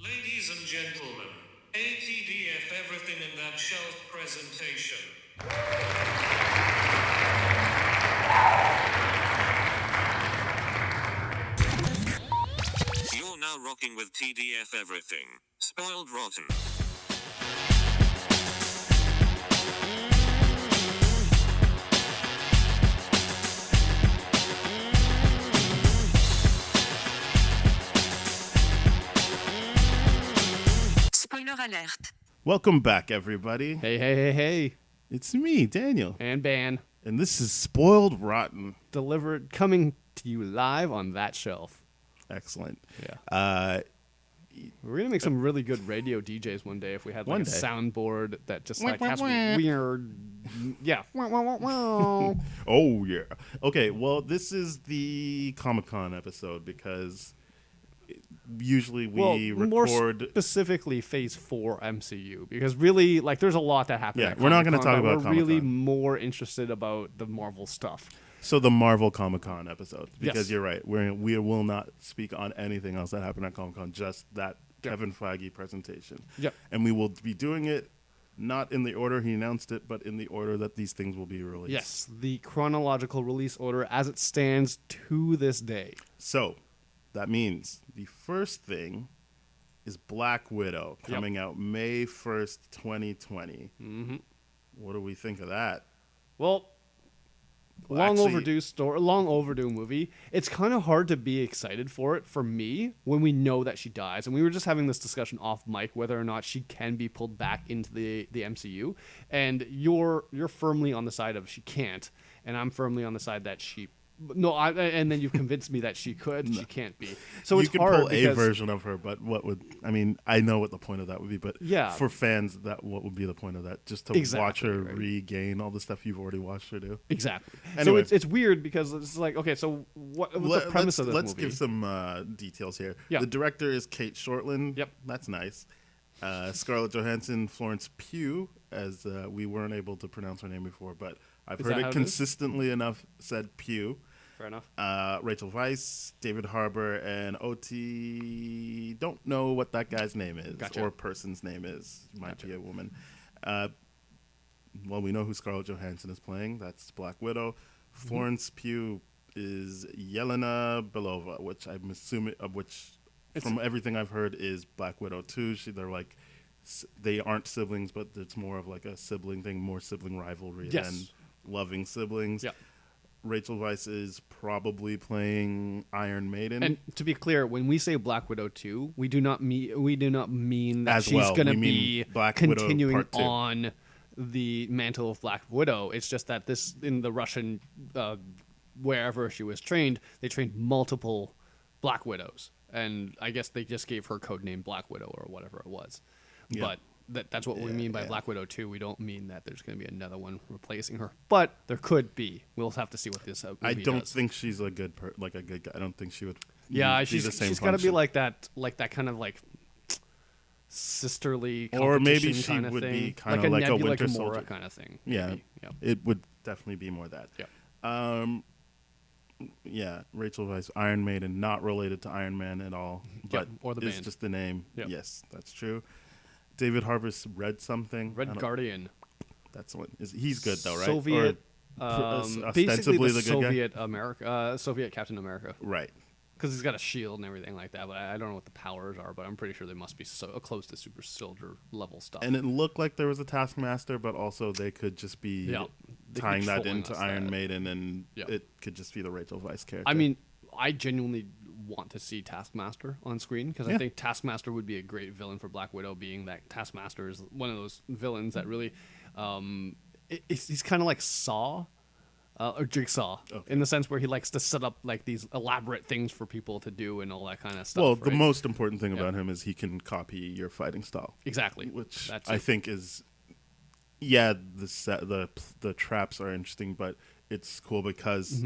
Ladies and gentlemen, ATDF everything in that shelf presentation. You're now rocking with TDF everything. Spoiled rotten. Spoiler alert. Welcome back, everybody. Hey. It's me, Daniel. And Ban. And this is Spoiled Rotten. Coming to you live on that shelf. Excellent. Yeah. We're going to make some really good radio DJs one day if we had like a soundboard that just like has weird. Yeah. Oh, yeah. Okay, well, this is the Comic-Con episode because usually we record... more specifically Phase 4 MCU, because really, like, there's a lot that happened at we're not going to Comic-Con, talk about we're Comic-Con. really more interested about the Marvel stuff. So the Marvel Comic-Con episode, because Yes. you're right. We will not speak on anything else that happened at Comic-Con, just that Kevin Feige presentation. Yep. And we will be doing it not in the order he announced it, but in the order that these things will be released. Yes, the chronological release order as it stands to this day. So that means the first thing is Black Widow coming out May 1st, 2020. Mm-hmm. What do we think of that? Well, long actually- overdue movie. It's kind of hard to be excited for it for me when we know that she dies. And we were just having this discussion off mic whether or not she can be pulled back into the MCU. And you're firmly on the side of she can't, and I'm firmly on the side that she. No, and then you've convinced me that she could. She can't be. So it's you hard could pull a because version of her, but I know what the point of that would be, but Yeah. for fans, what would be the point of that? Just to watch her regain all the stuff you've already watched her do? exactly. Anyway. So it's weird because it's like, okay, so what's the premise of this let's movie? give some details here. Yeah. The director is Kate Shortland. Yep. That's nice. Scarlett Johansson, Florence Pugh, as we weren't able to pronounce her name before, but I've Is heard that how it it is? consistently enough said Pugh. Fair enough. Rachel Weisz, David Harbour, and OT. Don't know what that guy's name is Gotcha. or person's name is. Might be a woman. Well, we know who Scarlett Johansson is playing. That's Black Widow. Florence Pugh is Yelena Belova, which I'm assuming from everything I've heard is Black Widow too. They're like they aren't siblings, but it's more of like a sibling thing, more sibling rivalry Yes. than loving siblings. Yeah. Rachel Weisz is probably playing Iron Maiden. And to be clear, when we say Black Widow 2, we do not mean that As she's well. going to We be mean Black Widow continuing Part 2. on the mantle of Black Widow. It's just that this in the Russian wherever she was trained, they trained multiple Black Widows, and I guess they just gave her code name Black Widow or whatever it was. Yeah. But that's what we mean by yeah. Black Widow 2. We don't mean that there's going to be another one replacing her, but there could be. We'll have to see what this movie I don't does. think she's a good guy. I don't think she would. Yeah, be the same she's got to be function. like that kind of like sisterly Or maybe competition she kinda would thing. be kinda like a Nebula Winter Gamora Soldier. kind of thing. Yeah, maybe. Yeah. it would definitely be more that. Yeah. Yeah, Rachel Weisz, Iron Maiden, not related to Iron Man at all, but or the it's band. just the name. Yep. Yes, that's true. David Harbour's read something. I Red don't- Guardian. That's what he's good though, right? Soviet. Basically ostensibly the the good guy? Soviet America, Soviet Captain America, Right. because he's got a shield and everything like that. But I don't know what the powers are. But I'm pretty sure they must be so close to super soldier level stuff. And it looked like there was a Taskmaster, but also they could just be Yeah. They tying that controlling into us Iron that. Maiden, and Yeah. it could just be the Rachel Weisz character. I mean, I genuinely want to see Taskmaster on screen because Yeah. I think Taskmaster would be a great villain for Black Widow, being that Taskmaster is one of those villains that really, he's kind of like Saw. Or Jigsaw, Okay. in the sense where he likes to set up like these elaborate things for people to do and all that kind of stuff. well, the right? most important thing about him is he can copy your fighting style, exactly, which That's I it. think is, yeah, the traps are interesting, but it's cool because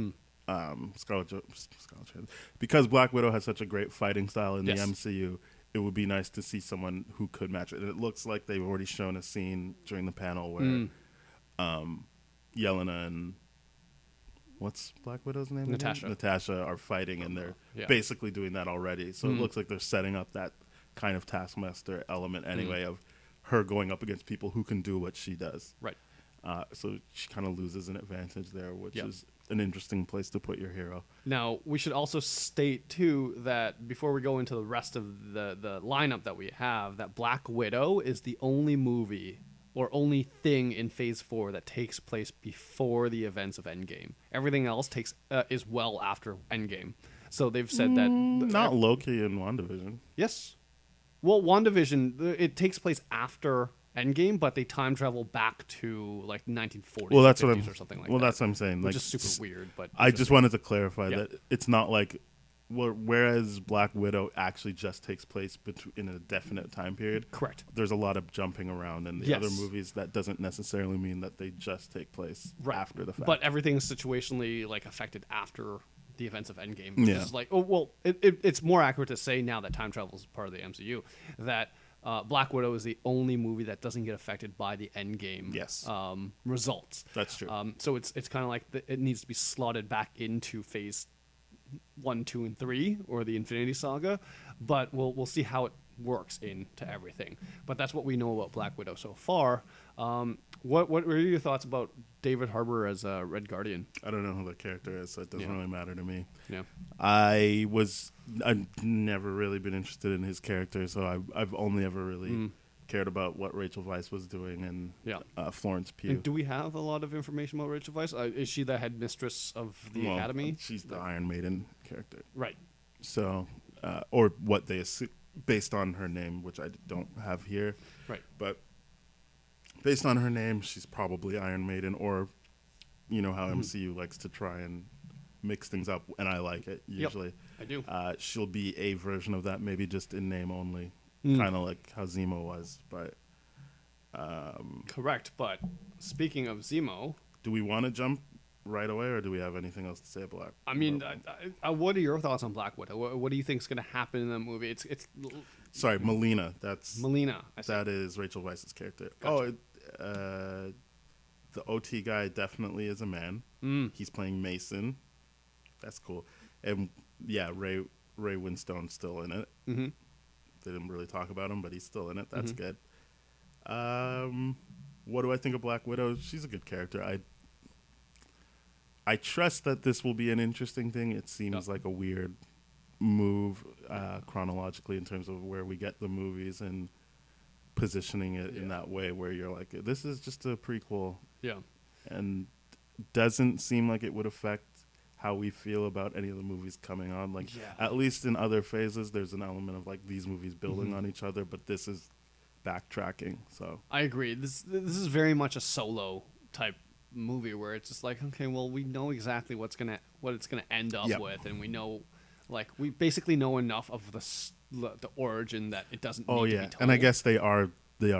because Black Widow has such a great fighting style in Yes. the MCU. It would be nice to see someone who could match it. And it looks like they've already shown a scene during the panel where Yelena and what's Black Widow's name? Natasha. Natasha are fighting, and they're Yeah. basically doing that already. So it looks like they're setting up that kind of taskmaster element anyway of her going up against people who can do what she does. Right. So she kind of loses an advantage there, which Yep. is an interesting place to put your hero. Now, we should also state, too, that before we go into the rest of the lineup that we have, that Black Widow is the only movie or only thing in Phase 4 that takes place before the events of Endgame. Everything else is well after Endgame. So they've said that... Not Loki and WandaVision. Yes. Well, WandaVision, it takes place after Endgame, but they time travel back to like 1940s Well, that's or what 50s I'm. or something like well, that. that's what I'm saying. Which Like, is super weird, but... I just wanted to clarify Yeah. that it's not like, whereas Black Widow actually just takes place in a definite time period. Correct. There's a lot of jumping around in the Yes. other movies. That doesn't necessarily mean that they just take place after the fact. But everything's situationally like affected after the events of Endgame. Yeah. It's like, oh well, it's more accurate to say now that time travel is part of the MCU that Black Widow is the only movie that doesn't get affected by the Endgame Yes. results. That's true. So it's kind of like it needs to be slotted back into Phase 1, 2, and 3 or the Infinity Saga, but we'll see how it works into everything. But that's what we know about Black Widow so far. What were your thoughts about David Harbour as Red Guardian? I don't know who the character is, so it doesn't really matter to me. Yeah. I've never really been interested in his character, so I've only ever really cared about what Rachel Weisz was doing and Florence Pugh. And do we have a lot of information about Rachel Weisz? Is she the headmistress of the Academy? She's the Iron Maiden character. Right. So, or what they assume, based on her name, which I don't have here. Right. But based on her name, she's probably Iron Maiden, or you know how MCU likes to try and mix things up, and I like it usually. I do. She'll be a version of that, maybe just in name only, kind of like how Zemo was. But Correct. But speaking of Zemo, do we want to jump right away, or do we have anything else to say about? I mean, what are your thoughts on Black Widow? What do you think is going to happen in that movie? It's Sorry, Melina. That's Melina. that is Rachel Weisz's character. Gotcha. The OT guy definitely is a man. He's playing Mason. That's cool. And yeah, Ray Winstone's still in it. Mm-hmm. They didn't really talk about him, but he's still in it. That's good. What do I think of Black Widow? She's a good character. I trust that this will be an interesting thing. It seems like a weird move chronologically in terms of where we get the movies and positioning it in that way where you're like, this is just a prequel. Yeah. And doesn't seem like it would affect how we feel about any of the movies coming on. Like, at least in other phases, there's an element of like these movies building on each other, but this is backtracking. So I agree. This is very much a solo type movie where it's just like, okay, well, we know exactly what it's gonna end up with, and we know, like, we basically know enough of the origin that it doesn't. Need to be told. And I guess they are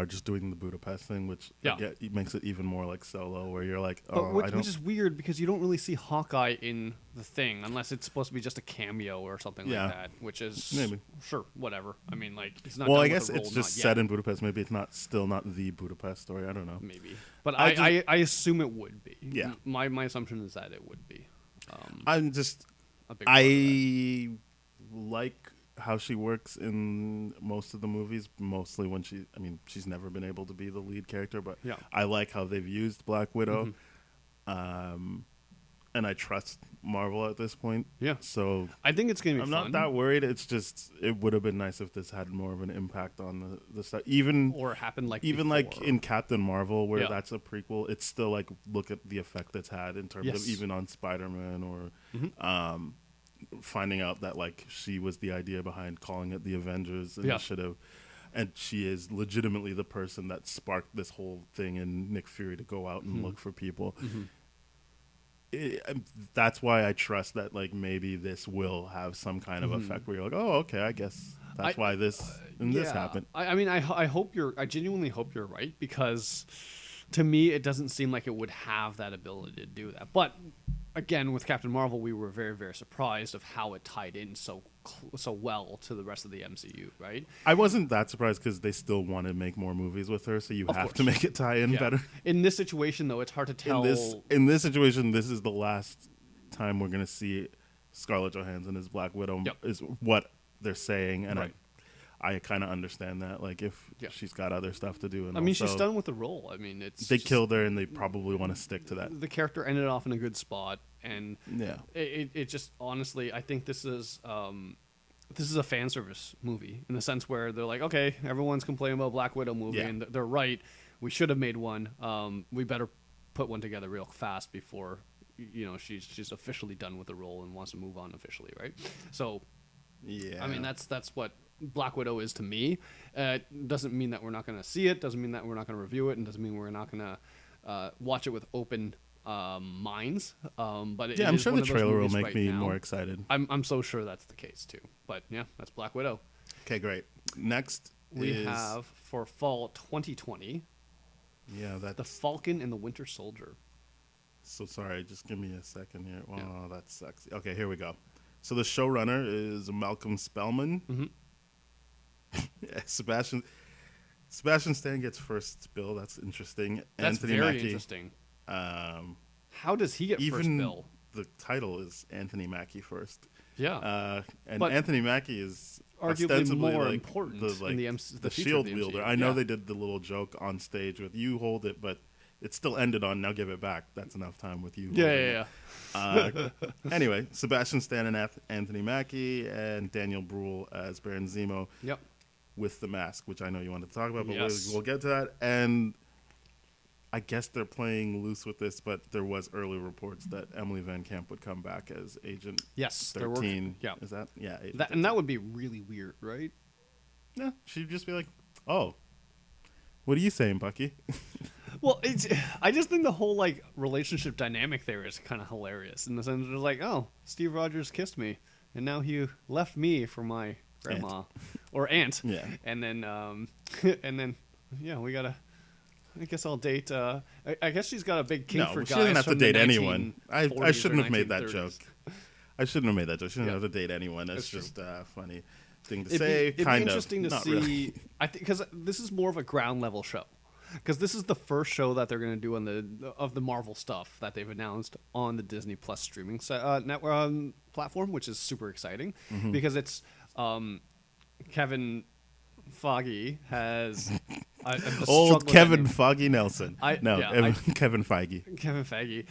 just doing the Budapest thing, which it makes it even more like Solo, where you're like, which is weird because you don't really see Hawkeye in the thing unless it's supposed to be just a cameo or something like that, which is maybe sure, whatever. I mean, like, he's not. Well, done I with guess the role, it's just not set yet. in Budapest. Maybe it's still not the Budapest story. I don't know. Maybe, but I I assume it would be. Yeah. My assumption is that it would be. I'm just A big part of I like how she works in most of the movies, mostly when she's never been able to be the lead character, but I like how they've used Black Widow. And I trust Marvel at this point. Yeah. So I think it's going to be I'm fun. not that worried. It's just, it would have been nice if this had more of an impact on the stuff. Even or happened like even before. like in Captain Marvel, where that's a prequel, it's still like, look at the effect it's had in terms of even on Spider-Man or finding out that like she was the idea behind calling it the Avengers Initiative. And she is legitimately the person that sparked this whole thing in Nick Fury to go out and look for people. That's why I trust that like maybe this will have some kind of effect where you're like, oh, okay, I guess that's why this happened. I mean, I genuinely hope you're right, because to me it doesn't seem like it would have that ability to do that. But again, with Captain Marvel, we were very, very surprised of how it tied in so well to the rest of the MCU, right? I wasn't that surprised because they still want to make more movies with her, so you have to make it tie in better. In this situation, though, it's hard to tell. In this situation, this is the last time we're going to see Scarlett Johansson as Black Widow, is what they're saying. And I kind of understand that. Like if she's got other stuff to do, and I mean, she's also done with the role. I mean, they killed her, and they probably want to stick to that. The character ended off in a good spot, and Yeah, it just honestly, I think this is a fan service movie in the sense where they're like, okay, everyone's complaining about Black Widow movie, and they're right. We should have made one. We better put one together real fast before she's officially done with the role and wants to move on officially, right? So, I mean, that's what Black Widow is to me. Doesn't mean that we're not going to see it. Doesn't mean that we're not going to review it, and doesn't mean we're not going to watch it with open minds. But I'm sure the trailer will make me more excited. I'm so sure that's the case too. But yeah, that's Black Widow. Okay, great. Next we have for fall 2020. Yeah, that's the Falcon and the Winter Soldier. So sorry, just give me a second here. Oh, that sucks. Okay, here we go. So the showrunner is Malcolm Spellman. Sebastian Stan gets first bill. That's interesting. That's Anthony very Mackie, interesting. How does he get first bill? The title is Anthony Mackie first. Yeah, and but Anthony Mackie is arguably ostensibly more like important the in the shield of the MCU. wielder. I know they did the little joke on stage with "you hold it," but it still ended on "now give it back." That's enough time with you. Yeah. Anyway, Sebastian Stan and Anthony Mackie and Daniel Bruhl as Baron Zemo. Yep. With the mask, which I know you wanted to talk about, but Yes. we'll get to that. And I guess they're playing loose with this, but there was early reports that Emily Van Camp would come back as Agent 13. Yeah. Is that? Yeah. That would be really weird, right? Yeah. She'd just be like, oh, what are you saying, Bucky? Well, I just think the whole like relationship dynamic there is kind of hilarious in the sense it's like, oh, Steve Rogers kissed me, and now he left me for my grandma or aunt. Yeah. And then we gotta. I guess I'll date. I guess she's got a big kink for guys. She doesn't have to from the date anyone. I 1940s shouldn't or have made that 1930s. joke. I shouldn't have made that joke. She doesn't have to date anyone. That's just a funny thing to say. It'd be interesting to Not see. really. I think because this is more of a ground level show. Because this is the first show that they're going to do on the Marvel stuff that they've announced on the Disney Plus streaming network platform, which is super exciting because it's Kevin Feige has old Kevin Foggy Nelson. Kevin Feige. Kevin Feige.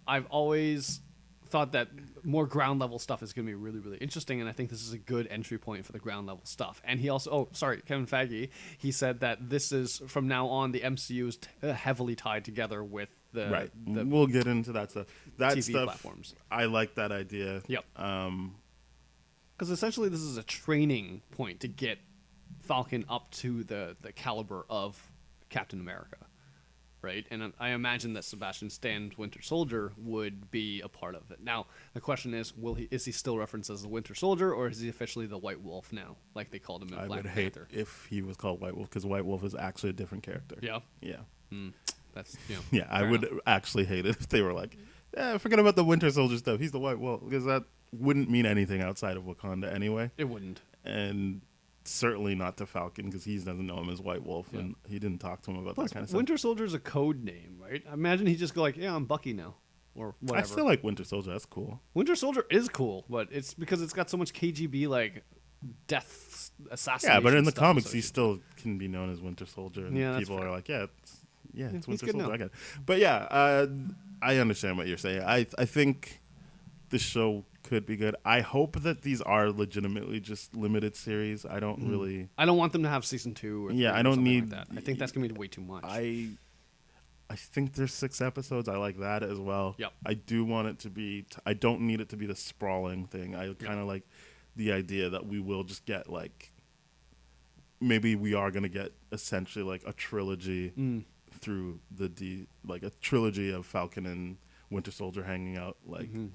I've always thought that more ground level stuff is going to be really, really interesting, and I think this is a good entry point for the ground level stuff. And he also, Kevin Feige, he said that this is from now on the MCU is heavily tied together with the we'll get into that stuff. That TV stuff, platforms. I like that idea. Yep. Because essentially this is a training point to get Falcon up to the caliber of Captain America. Right, and I imagine that Sebastian Stan's Winter Soldier would be a part of it. Now, the question is, is he still referenced as the Winter Soldier, or is he officially the White Wolf now, like they called him in Black Panther? If he was called White Wolf, because White Wolf is actually a different character. Yeah, yeah, that's I would actually hate it if they were like, forget about the Winter Soldier stuff. He's the White Wolf, because that wouldn't mean anything outside of Wakanda anyway. It wouldn't, and certainly not to Falcon because he doesn't know him as White Wolf, and he didn't talk to him about that kind of stuff. Winter Soldier is a code name, right? I imagine he'd just go like, "Yeah, I'm Bucky now," or whatever. I still like Winter Soldier. That's cool. Winter Soldier is cool, but it's because it's got so much KGB like death assassination. Yeah, but in the stuff comics, he still can be known as Winter Soldier, and people are like, it's Winter Soldier. I get it. But I understand what you're saying. I think the show could be good. I hope that these are legitimately just limited series. I don't really. I don't want them to have season 2. Or I don't need like that. I think that's gonna be way too much. I think there's 6 episodes. I like that as well. Yep. I do want it to be. I don't need it to be the sprawling thing. I kind of like the idea that we will just get like. Maybe we are gonna get essentially like a trilogy through a trilogy of Falcon and Winter Soldier hanging out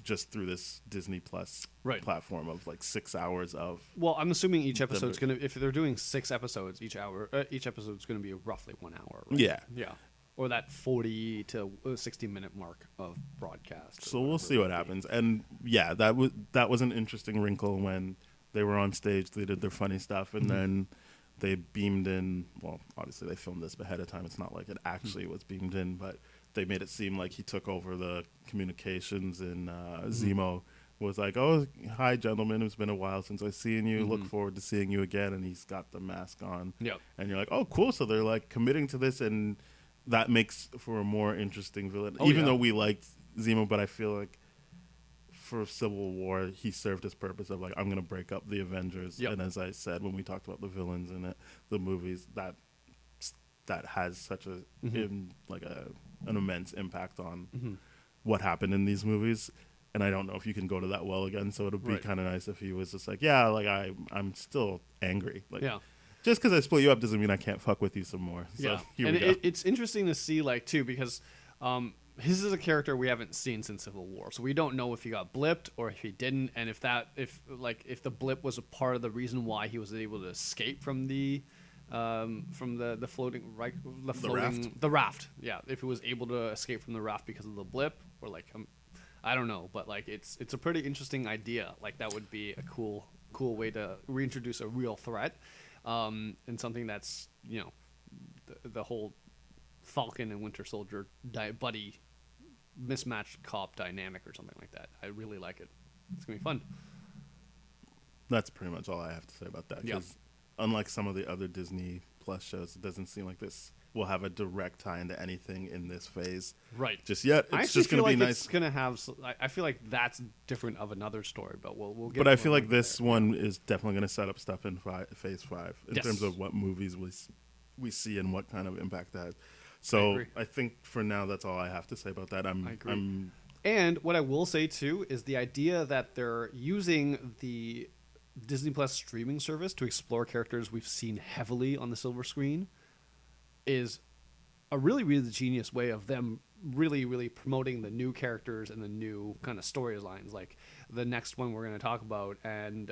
just through this Disney Plus platform of like 6 hours of. Well, I'm assuming each episode's gonna. If they're doing 6 episodes each episode's gonna be roughly 1 hour. Right? Yeah. Or that 40 to 60-minute mark of broadcast. So we'll see what happens. And that was an interesting wrinkle when they were on stage. They did their funny stuff, and then they beamed in. Well, obviously they filmed this ahead of time. It's not like it actually was beamed in, but they made it seem like he took over the communications in Zemo was like, "Oh, hi, gentlemen. It's been a while since I've seen you. Look forward to seeing you again." And he's got the mask on. Yep. And you're like, "Oh, cool." So they're like committing to this, and that makes for a more interesting villain. Oh, Even yeah. though we liked Zemo, but I feel like for Civil War, he served his purpose of like, I'm going to break up the Avengers. Yep. And as I said when we talked about the villains in it, the movies, that has such a an immense impact on what happened in these movies. And I don't know if you can go to that well again. So it would be Right. kind of nice if he was just like, yeah, like I'm still angry. Like, Yeah. just because I split you up doesn't mean I can't fuck with you some more. So Yeah, here and we go. it's interesting to see, like, too, because his is a character we haven't seen since Civil War, so we don't know if he got blipped or if he didn't, and if the blip was a part of the reason why he was able to escape from the floating raft? the raft. Yeah, if he was able to escape from the raft because of the blip, or like I don't know, but like it's a pretty interesting idea. Like that would be a cool way to reintroduce a real threat. And something that's, you know, the whole Falcon and Winter Soldier buddy mismatched cop dynamic or something like that. I really like it. It's gonna be fun. That's pretty much all I have to say about that. Yeah. Because unlike some of the other Disney Plus shows, it doesn't seem like this will have a direct tie into anything in this phase Right. just yet. I It's actually just going feel to be like nice. it's gonna have. I feel like that's different of another story, but we'll get. But I more feel like into this there. one is definitely going to set up stuff in Phase 5 in Yes. terms of what movies we see and what kind of impact that has. So agree. I think for now that's all I have to say about that. I agree. I'm And what I will say too is the idea that they're using the Disney Plus streaming service to explore characters we've seen heavily on the silver screen is a really, really genius way of them really, really promoting the new characters and the new kind of storylines. Like the next one we're going to talk about, and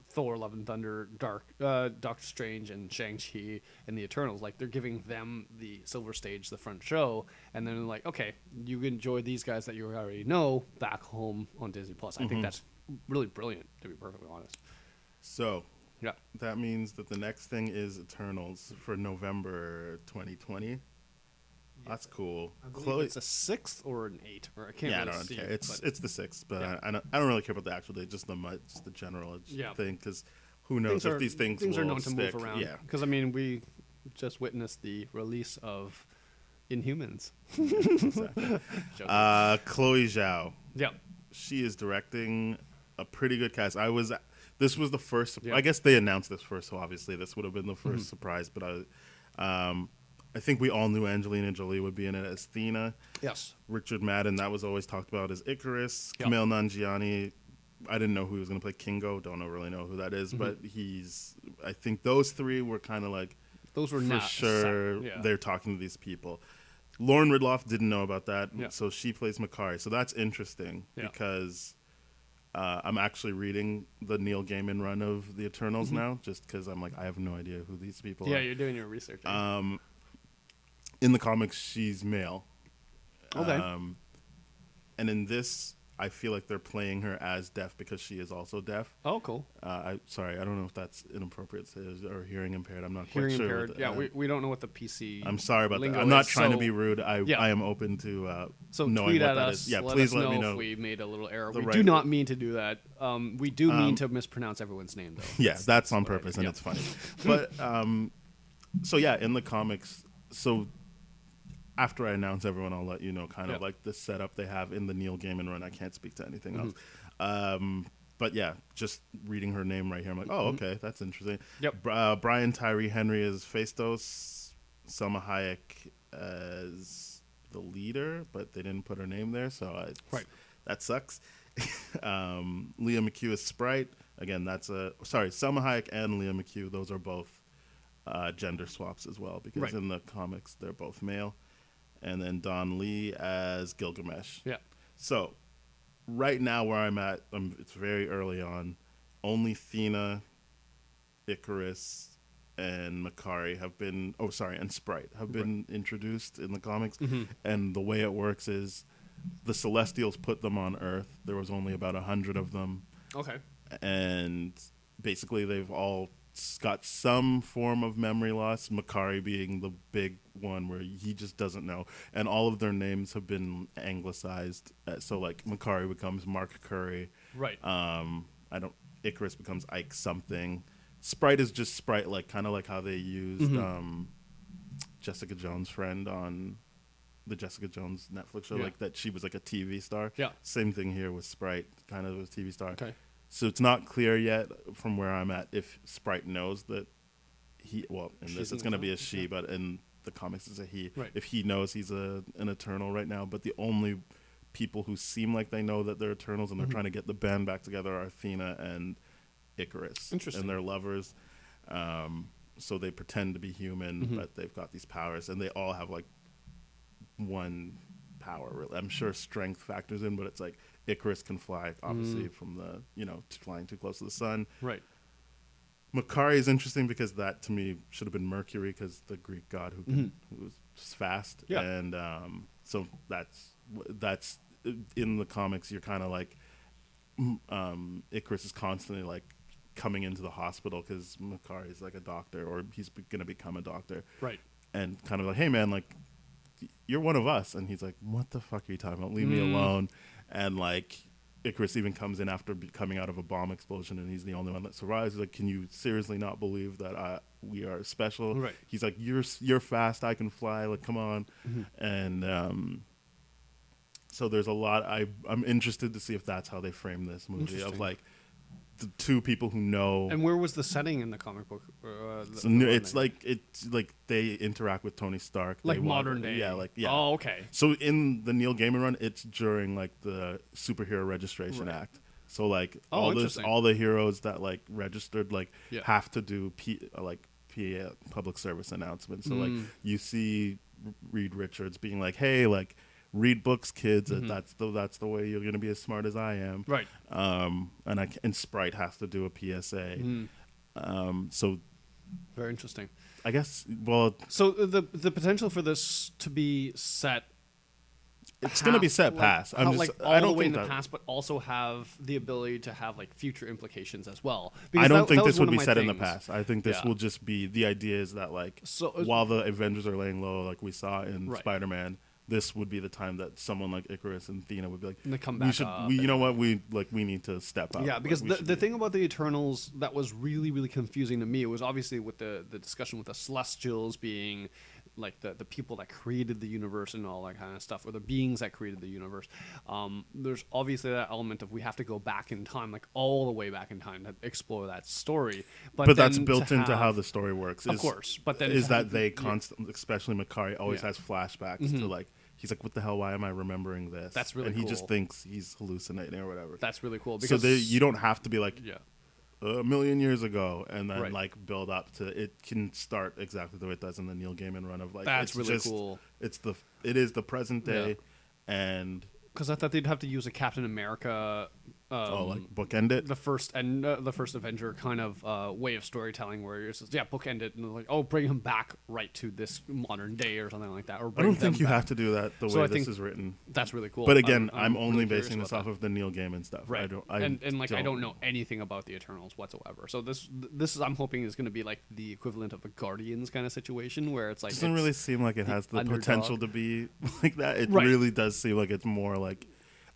Thor: Love and Thunder, Doctor Strange, and Shang-Chi and the Eternals. Like they're giving them the silver stage, the front show, and then like, okay, you can enjoy these guys that you already know back home on Disney Plus. I think that's really brilliant, to be perfectly honest. so Yeah. that means that the next thing is Eternals for November 2020. That's cool. I believe Chloe, it's a 6th or an 8, or I can't yeah, I really don't see care. it, but- It's the 6th, but Yeah. I don't really care about the actual date, just the general Yeah. thing, because who knows if these things are will known to stick. move around. Yeah, Because I mean, we just witnessed the release of Inhumans. exactly. Joking. Chloe Zhao, Yeah, she is directing a pretty good cast. This was the first. Yeah. I guess they announced this first, so obviously this would have been the 1st surprise. But I think we all knew Angelina Jolie would be in it as Thena. yes, Richard Madden, that was always talked about as Icarus. Yeah. Kumail Nanjiani, I didn't know who was going to play Kingo. Don't really know who that is, but I think those three were kind of like, those were for not sure Yeah. they're talking to these people. Lauren Ridloff didn't know about that, Yeah. so she plays Makari. So that's interesting Yeah. because I'm actually reading the Neil Gaiman run of the Eternals now, just because I'm like, I have no idea who these people Yeah, are. you're doing your research. eh? In the comics, she's male. Okay. And in this, I feel like they're playing her as deaf because she is also deaf. Oh, cool. I don't know if that's inappropriate to say, or hearing impaired. I'm not Hearing quite sure. impaired. Yeah, we don't know what the PC. I'm sorry about that. lingo I'm not is, trying to so- be rude. Yeah. I am open to So knowing tweet what at that us. is. Yeah, let please us let know me know. if we made a little error. the We right do not word. mean to do that. We do mean to mispronounce everyone's name, though. Yeah, that's on what I purpose, mean. and Yeah. it's funny. But so yeah, in the comics, so after I announce everyone, I'll let you know kind of Yeah. like the setup they have in the Neil Gaiman run. I can't speak to anything else. But yeah, just reading her name right here, I'm like, oh, okay, that's interesting. Yep. Brian Tyree Henry as Phaistos, Selma Hayek as the leader, but they didn't put her name there, so Right. that sucks. Leah McHugh is Sprite. Again, Selma Hayek and Leah McHugh, those are both gender swaps as well, because Right. in the comics they're both male. And then Don Lee as Gilgamesh. Yeah. So right now where I'm at, it's very early on. Only Thena, Icarus, and Makari and Sprite have been introduced in the comics. And the way it works is the Celestials put them on Earth. There was only about 100 of them. Okay. And basically they've all got some form of memory loss, Makari being the big one where he just doesn't know. And all of their names have been anglicized. So, like, Makari becomes Mark Curry. Right. Icarus becomes Ike something. Sprite is just Sprite, like, kind of like how they used Jessica Jones' friend on the Jessica Jones Netflix show, like that she was like a TV star. Yeah. Same thing here with Sprite, kind of a TV star. Okay. So it's not clear yet from where I'm at if Sprite knows that in this it's going to be a she, but in the comics it's a he. Right. If he knows he's an Eternal right now, but the only people who seem like they know that they're Eternals and they're trying to get the band back together are Athena and Icarus. Interesting. And they're lovers. So they pretend to be human, but they've got these powers, and they all have like one power. Really, I'm sure strength factors in, but it's like Icarus can fly, obviously, from the flying too close to the sun. Right. Makari is interesting because that to me should have been Mercury, because the Greek god who was just fast. Yeah. And so that's in the comics. You're kind of like Icarus is constantly like coming into the hospital because Makari is like a doctor, or he's going to become a doctor. Right. And kind of like, hey man, like, you're one of us. And he's like, what the fuck are you talking about? Leave me alone. And like Icarus even comes in after coming out of a bomb explosion, and he's the only one that survives. He's like, can you seriously not believe that we are special? Right. He's like, you're fast, I can fly, like, come on. And so there's a lot. I'm interested to see if that's how they frame this movie, of like the two people who know. And where was the setting in the comic book? It's like they interact with Tony Stark, like modern day. Yeah. Oh, okay. So in the Neil Gaiman run, it's during like the Superhero Registration Act. So like all the heroes that like registered have to do public service announcements. So like you see Reed Richards being like, hey, like, read books, kids. That's the way you're going to be as smart as I am. Right. And Sprite has to do a PSA. So very interesting. I guess. Well, so the potential for this to be set. It's going to be set past. I don't the way in the past, but also have the ability to have like future implications as well. Because I don't think this would be set in the past. I think this will just be, the idea is that like while the Avengers are laying low, like we saw in Spider-Man, this would be the time that someone like Icarus and Athena would be like, they come back you know what, we need to step up. Yeah, because the thing about the Eternals that was really, really confusing to me, it was obviously with the discussion with the Celestials being like the people that created the universe and all that kind of stuff, or the beings that created the universe. There's obviously that element of we have to go back in time, like all the way back in time, to explore that story. But that's built into how the story works. Of course. But then they constantly, especially Makari, always has flashbacks to like, he's like, what the hell, why am I remembering this? That's really cool. cool. And he just thinks he's hallucinating or whatever. That's really cool. Because you don't have to be like, a million years ago, and then like build up to it. Can start exactly the way it does in the Neil Gaiman run of like, that's really cool. It is the present day, and because I thought they'd have to use a Captain America. Like bookend it. The first Avenger kind of way of storytelling, where you're just bookend it, and like, bring him back right to this modern day or something like that. Or I don't think you have to do that the way this is written. That's really cool. But again, I'm only really basing this off of the Neil Gaiman stuff. Right. I don't know anything about the Eternals whatsoever. So this is, I'm hoping, is going to be like the equivalent of a Guardians kind of situation, where it's like, it doesn't really seem like it has the potential to be like that. It really does seem like it's more like,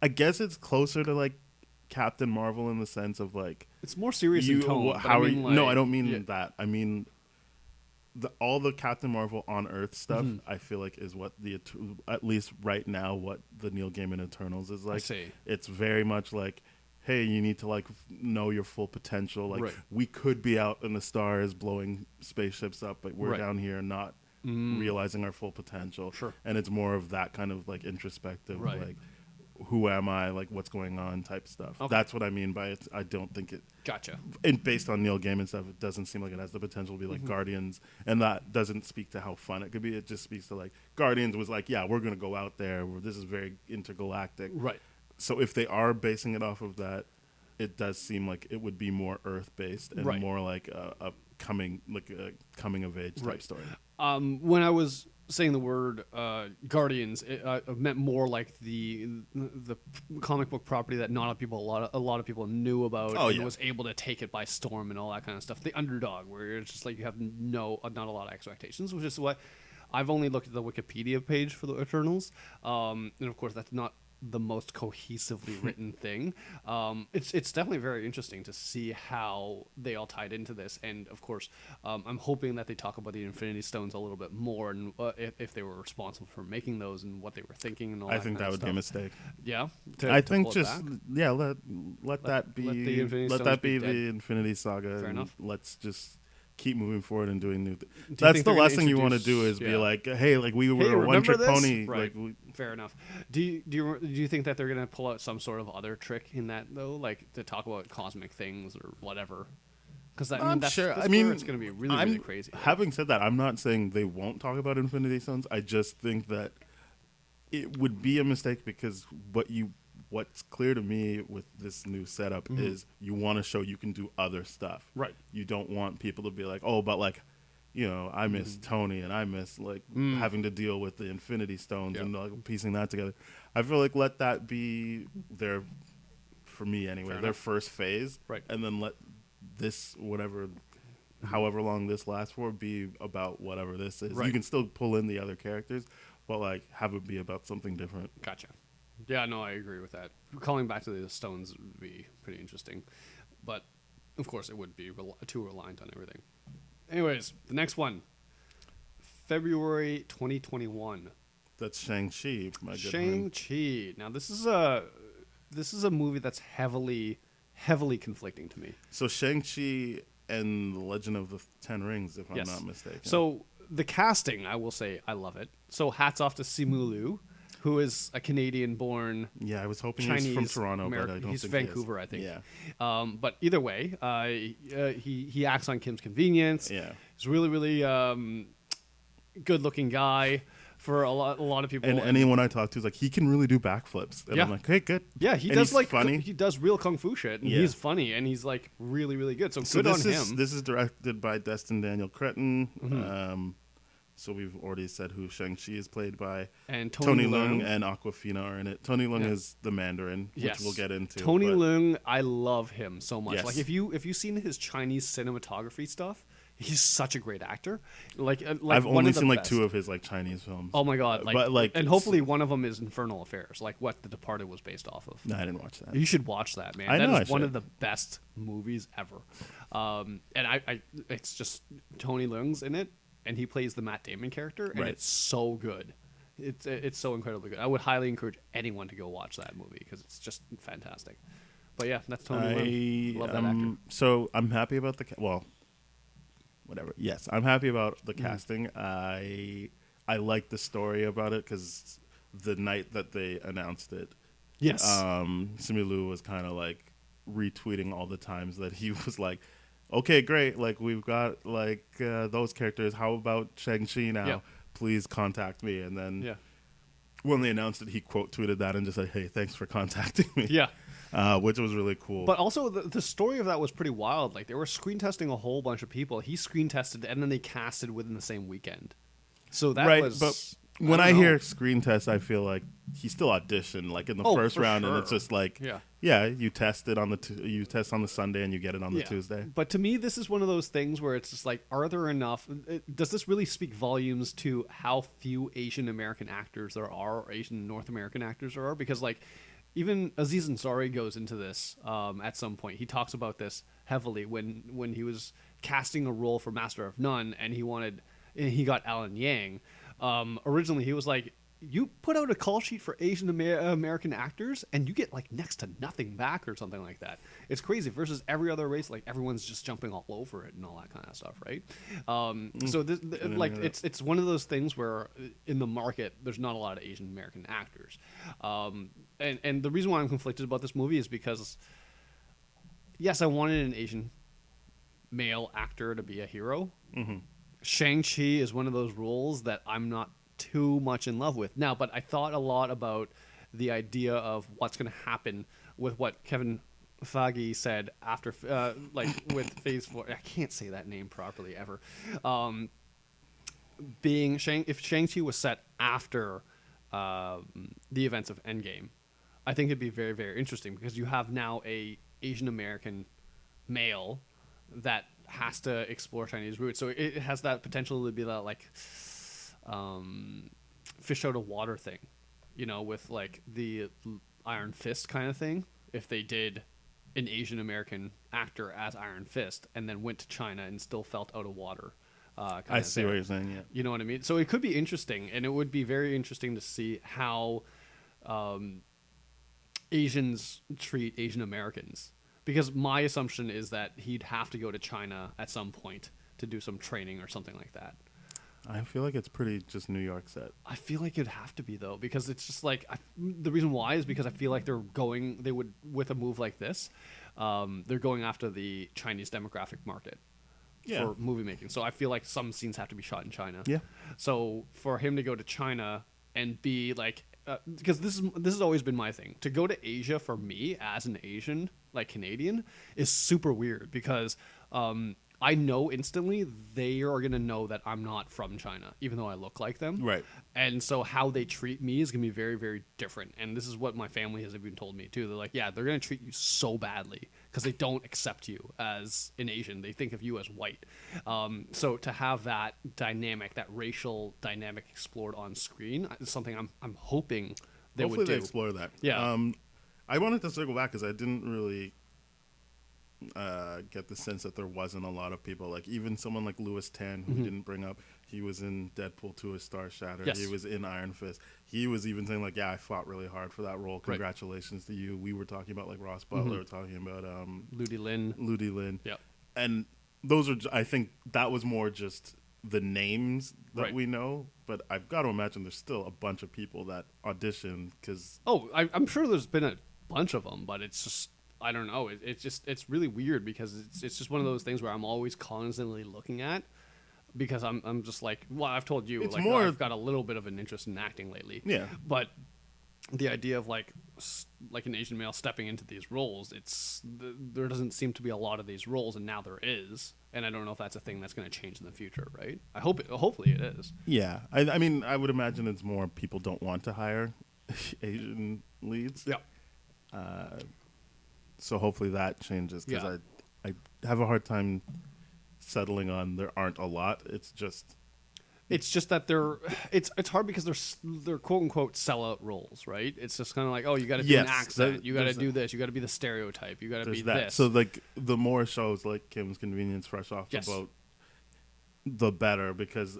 I guess it's closer to like Captain Marvel in the sense of like, it's more serious in tone. No, I don't mean that. I mean all the Captain Marvel on Earth stuff. I feel like is what at least right now what the Neil Gaiman Eternals is like. I see. It's very much like, hey, you need to like know your full potential. Like we could be out in the stars blowing spaceships up, but we're down here not realizing our full potential. Sure. And it's more of that kind of like introspective, like, who am I, like what's going on type stuff. Okay. That's what I mean by it. I don't think it. Gotcha. And based on Neil Gaiman stuff, it doesn't seem like it has the potential to be like Guardians, and that doesn't speak to how fun it could be. It just speaks to like Guardians was like, yeah, we're gonna go out there. This is very intergalactic. Right. So if they are basing it off of that, it does seem like it would be more Earth based and more like a coming of age type story. When I was saying the word Guardians, it meant more like the comic book property that not a lot of people knew about and was able to take it by storm and all that kind of stuff. The underdog, where it's just like you have not a lot of expectations, which is what I've only looked at the Wikipedia page for the Eternals, and of course that's not the most cohesively written thing. It's definitely very interesting to see how they all tied into this, and of course I'm hoping that they talk about the Infinity Stones a little bit more, and if they were responsible for making those and what they were thinking and all I that think kind that of would stuff. be a mistake. Yeah, I think just back. let that be the Infinity let Stones that be be dead. the Infinity Saga. Fair and enough. Let's just keep moving forward and doing new things. you That's think the they're last gonna thing you want to do introduce- is be yeah. like, hey, like we were Hey, a one remember trick this? pony. Right. Like Fair enough. Do you think that they're gonna pull out some sort of other trick in that though, like to talk about cosmic things or whatever? Because I'm that's, sure. That's I mean, where it's gonna be really crazy. Having said that, I'm not saying they won't talk about Infinity Stones. I just think that it would be a mistake because what's clear to me with this new setup is you want to show you can do other stuff. Right. You don't want people to be like, oh, but like, I miss Tony and I miss like having to deal with the Infinity Stones and like piecing that together. I feel like let that be their, for me anyway, their first phase. Right. And then let this, however long this lasts for, be about whatever this is. Right. You can still pull in the other characters, but like have it be about something different. Gotcha. Yeah, no, I agree with that. Calling back to the Stones would be pretty interesting, but of course it would be too reliant on everything. Anyways, the next one, February 2021. That's Shang-Chi, my good man. Shang-Chi. Now this is a movie that's heavily conflicting to me. So Shang-Chi and the Legend of the Ten Rings, if I'm not mistaken. So the casting, I will say, I love it. So hats off to Simu Liu, who is a Canadian-born yeah, I was hoping Chinese he's from Toronto, American. but I don't He's think Vancouver, he I is. think. Yeah. But either way, he acts on Kim's Convenience. Yeah. He's really, really good-looking guy for a lot of people. And anyone I talk to is like, he can really do backflips. And Yeah. I'm like, hey, good. yeah, he And does he's like funny. he does real kung fu shit, and Yeah. he's funny, and he's like really, really good. So So good on this him. This is directed by Destin Daniel Cretton. So we've already said who Shang-Chi is played by. And Tony Tony Leung Leung. and Awkwafina are in it. Tony Leung Yeah. is the Mandarin, Yes. which we'll get into. Tony but- Leung, I love him so much. Yes. Like if you've seen his Chinese cinematography stuff, he's such a great actor. Like I've one only of the seen like best. two of his like Chinese films. Oh my god! but like, and hopefully one of them is Infernal Affairs, like what The Departed was based off of. No, I didn't watch that. You should watch that, man. I That know is I one should. of the best movies ever. And I it's just Tony Leung's in it, and he plays the Matt Damon character, and Right. it's so good. It's so incredibly good. I would highly encourage anyone to go watch that movie because it's just fantastic. But yeah, that's Tony Leung. Love that actor. So I'm happy about whatever. Yes, I'm happy about Mm. the casting. I like the story about it because the night that they announced it, Yes. Simu Liu was kind of like retweeting all the times that he was like, okay, great, like we've got like those characters. How about Shang-Chi now? Yeah. Please contact me. And then yeah. when they announced it, he quote tweeted that and just said, hey, thanks for contacting me. Yeah. Which was really cool. But also, the story of that was pretty wild. Like, they were screen testing a whole bunch of people. He screen tested, and then they casted within the same weekend. So that right, was. but when don't I know. hear screen test, I feel like he still auditioned like in the Oh, first for round, and it's sure. just like, Yeah. you test it on you test on the Sunday and you get it on the Tuesday. But to me, this is one of those things where it's just like, are there enough? Does this really speak volumes to how few Asian American actors there are, or Asian North American actors there are? Because, like, even Aziz Ansari goes into this at some point. He talks about this heavily when he was casting a role for Master of None, and he got Alan Yang. Originally, he was like, you put out a call sheet for Asian American actors and you get like next to nothing back or something like that. It's crazy versus every other race. Like everyone's just jumping all over it and all that kind of stuff. Right. So it's one of those things where in the market, there's not a lot of Asian American actors. And the reason why I'm conflicted about this movie is because yes, I wanted an Asian male actor to be a hero. Mm-hmm. Shang-Chi is one of those roles that I'm not too much in love with now, but I thought a lot about the idea of what's going to happen with what Kevin Feige said after with Phase 4. I can't say that name properly ever. if Shang-Chi was set after the events of Endgame, I think it'd be very, very interesting because you have now a Asian American male that has to explore Chinese roots. So it has that potential to be that like fish out of water thing, with like the Iron Fist kind of thing. If they did an Asian American actor as Iron Fist and then went to China and still felt out of water. I see what you're saying, yeah. You know what I mean? So it could be interesting, and it would be very interesting to see how Asians treat Asian Americans. Because my assumption is that he'd have to go to China at some point to do some training or something like that. I feel like it's pretty just New York set. I feel like it'd have to be, though, because it's just like the reason why is because I feel like they would with a move like this, they're going after the Chinese demographic market for movie making. So I feel like some scenes have to be shot in China. Yeah. So for him to go to China and be like, because this has always been my thing, to go to Asia for me as an Asian, like Canadian, is super weird because I know instantly they are going to know that I'm not from China, even though I look like them. Right. And so how they treat me is going to be very, very different. And this is what my family has even told me, too. They're like, yeah, they're going to treat you so badly because they don't accept you as an Asian. They think of you as white. So to have that dynamic, that racial dynamic explored on screen is something I'm hoping they Hopefully would do. they explore that. Yeah. I wanted to circle back because I didn't really get the sense that there wasn't a lot of people, like even someone like Louis Tan, who didn't bring up, he was in Deadpool 2: A Star Shattered. Yes. He was in Iron Fist. He was even saying like, yeah, I fought really hard for that role. Congratulations to you. We were talking about like Ross Butler, talking about Ludi Lin. Yeah. And those are, I think that was more just the names that we know, but I've got to imagine there's still a bunch of people that auditioned because... Oh, I'm sure there's been a bunch of them, but it's just, I don't know. It's really weird because it's just one of those things where I'm always constantly looking at because I'm just like, well, I've told you, It's like more, I've got a little bit of an interest in acting lately. Yeah. But the idea of like an Asian male stepping into these roles, there doesn't seem to be a lot of these roles, and now there is, and I don't know if that's a thing that's going to change in the future, right? Hopefully it is. Yeah, I mean, I would imagine it's more people don't want to hire Asian leads. Yeah. So hopefully that changes because I have a hard time settling on there aren't a lot. It's just that it's hard because they're quote unquote sellout roles, right? It's just kind of like, oh, you got to do an accent, you got to do this, you got to be the stereotype, you got to be this. So like the more shows like Kim's Convenience, fresh off the boat, the better because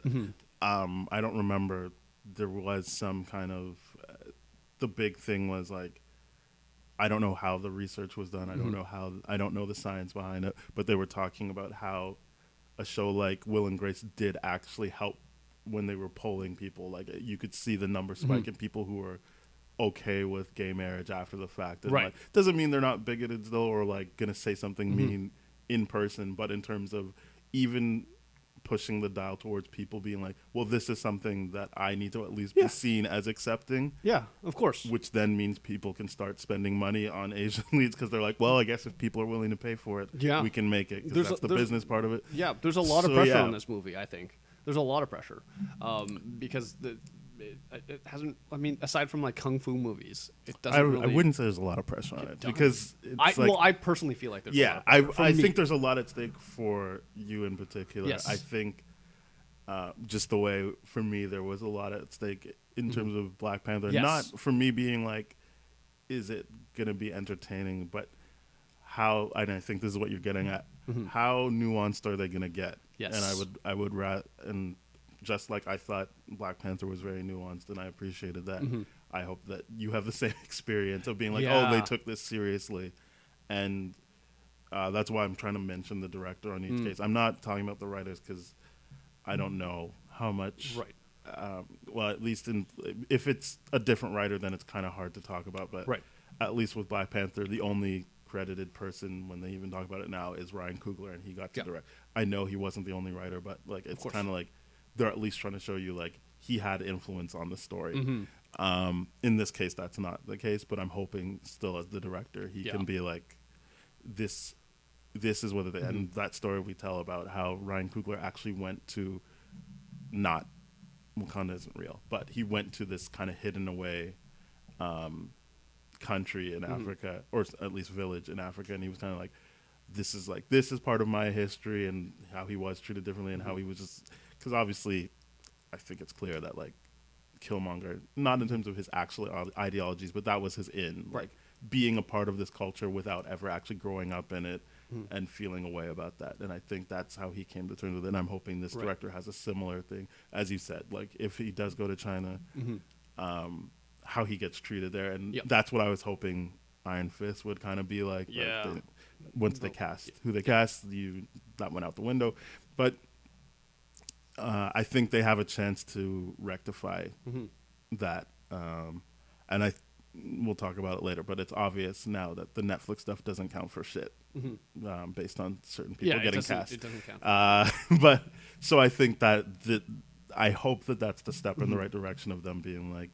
I don't remember there was some kind of the big thing was like, I don't know how the research was done. I don't know the science behind it, but they were talking about how a show like Will and Grace did actually help when they were polling people. Like you could see the number spike in people who were okay with gay marriage after the fact. And like, doesn't mean they're not bigoted though, or like gonna say something mean in person, but in terms of even pushing the dial towards people being like, well, this is something that I need to at least be seen as accepting. Yeah, of course. Which then means people can start spending money on Asian leads because they're like, well, I guess if people are willing to pay for it, we can make it. Because that's the business part of it. Yeah, there's a lot of pressure on this movie, I think. There's a lot of pressure because it hasn't, I mean, aside from like kung fu movies, it doesn't really... I wouldn't say there's a lot of pressure on it because it's I personally feel like there's a lot of pressure. I think there's a lot at stake for you in particular. Yes. I think just the way, for me, there was a lot at stake in terms of Black Panther. Yes. Not for me being like, is it going to be entertaining, but how, and I think this is what you're getting at, how nuanced are they going to get? Yes. And I would and just like I thought Black Panther was very nuanced, and I appreciated that. I hope that you have the same experience of being like, oh, they took this seriously. And that's why I'm trying to mention the director on each case. I'm not talking about the writers because I don't know how much. Right. Well, at least if it's a different writer, then it's kind of hard to talk about. But at least with Black Panther, the only credited person when they even talk about it now is Ryan Coogler, and he got to direct. I know he wasn't the only writer, but like it's kind of like they're at least trying to show you like he had influence on the story. In this case, that's not the case, but I'm hoping still as the director he can be like this is what it is. And that story we tell about how Ryan Coogler actually went to not Wakanda isn't real, but he went to this kind of hidden away country in Africa, or at least village in Africa, and he was kind of like, this is part of my history, and how he was treated differently, and how he was just, because obviously I think it's clear that like Killmonger, not in terms of his actual ideologies, but that was his like being a part of this culture without ever actually growing up in it and feeling a way about that. And I think that's how he came to terms with it. And I'm hoping this director has a similar thing, as you said, like if he does go to China, how he gets treated there. And that's what I was hoping Iron Fist would kind of be like. Yeah. Once they cast who they cast, that went out the window. But I think they have a chance to rectify that. And we'll talk about it later, but it's obvious now that the Netflix stuff doesn't count for shit based on certain people getting cast. It doesn't count. But so I think that I hope that that's the step in the right direction of them being like,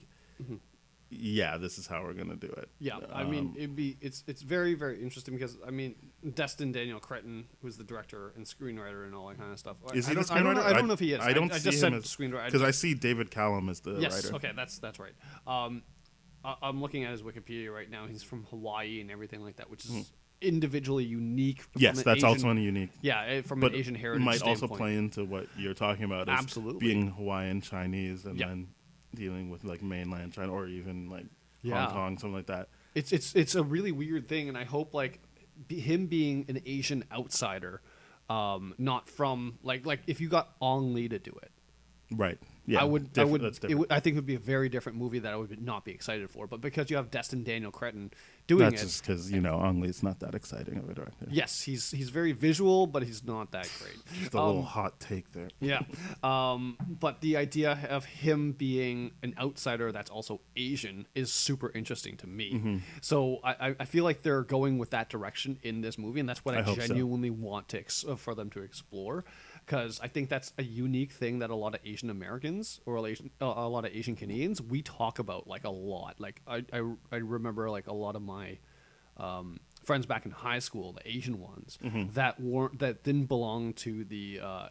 yeah, this is how we're gonna do it. Yeah, I mean, it's very, very interesting because I mean, Destin Daniel Cretton, who's the director and screenwriter and all that kind of stuff. Is he the screenwriter? I don't know if he is. I don't I see just him said as screenwriter because I see David Callum as the writer. Okay, that's right. I'm looking at his Wikipedia right now. He's from Hawaii and everything like that, which is individually unique. Yes, that's also unique. Yeah, from an Asian heritage It might standpoint. also play into what you're talking about. As Absolutely. being Hawaiian Chinese and then dealing with like mainland China or even like Hong Kong, something like that. It's a really weird thing, and I hope like him being an Asian outsider, not from like if you got Ong Lee to do it, right? Yeah, I would. That's different. I think it would be a very different movie that I would not be excited for. But because you have Destin Daniel Cretton doing that's it, just because Ong Lee's not that exciting of a director. Yes, he's very visual, but he's not that great. Just a little hot take there. Yeah, but the idea of him being an outsider that's also Asian is super interesting to me. So I feel like they're going with that direction in this movie, and that's what I genuinely want for them to explore. Because I think that's a unique thing that a lot of Asian Americans or a lot of Asian Canadians we talk about like a lot. Like I remember like a lot of my friends back in high school, the Asian ones that didn't belong to the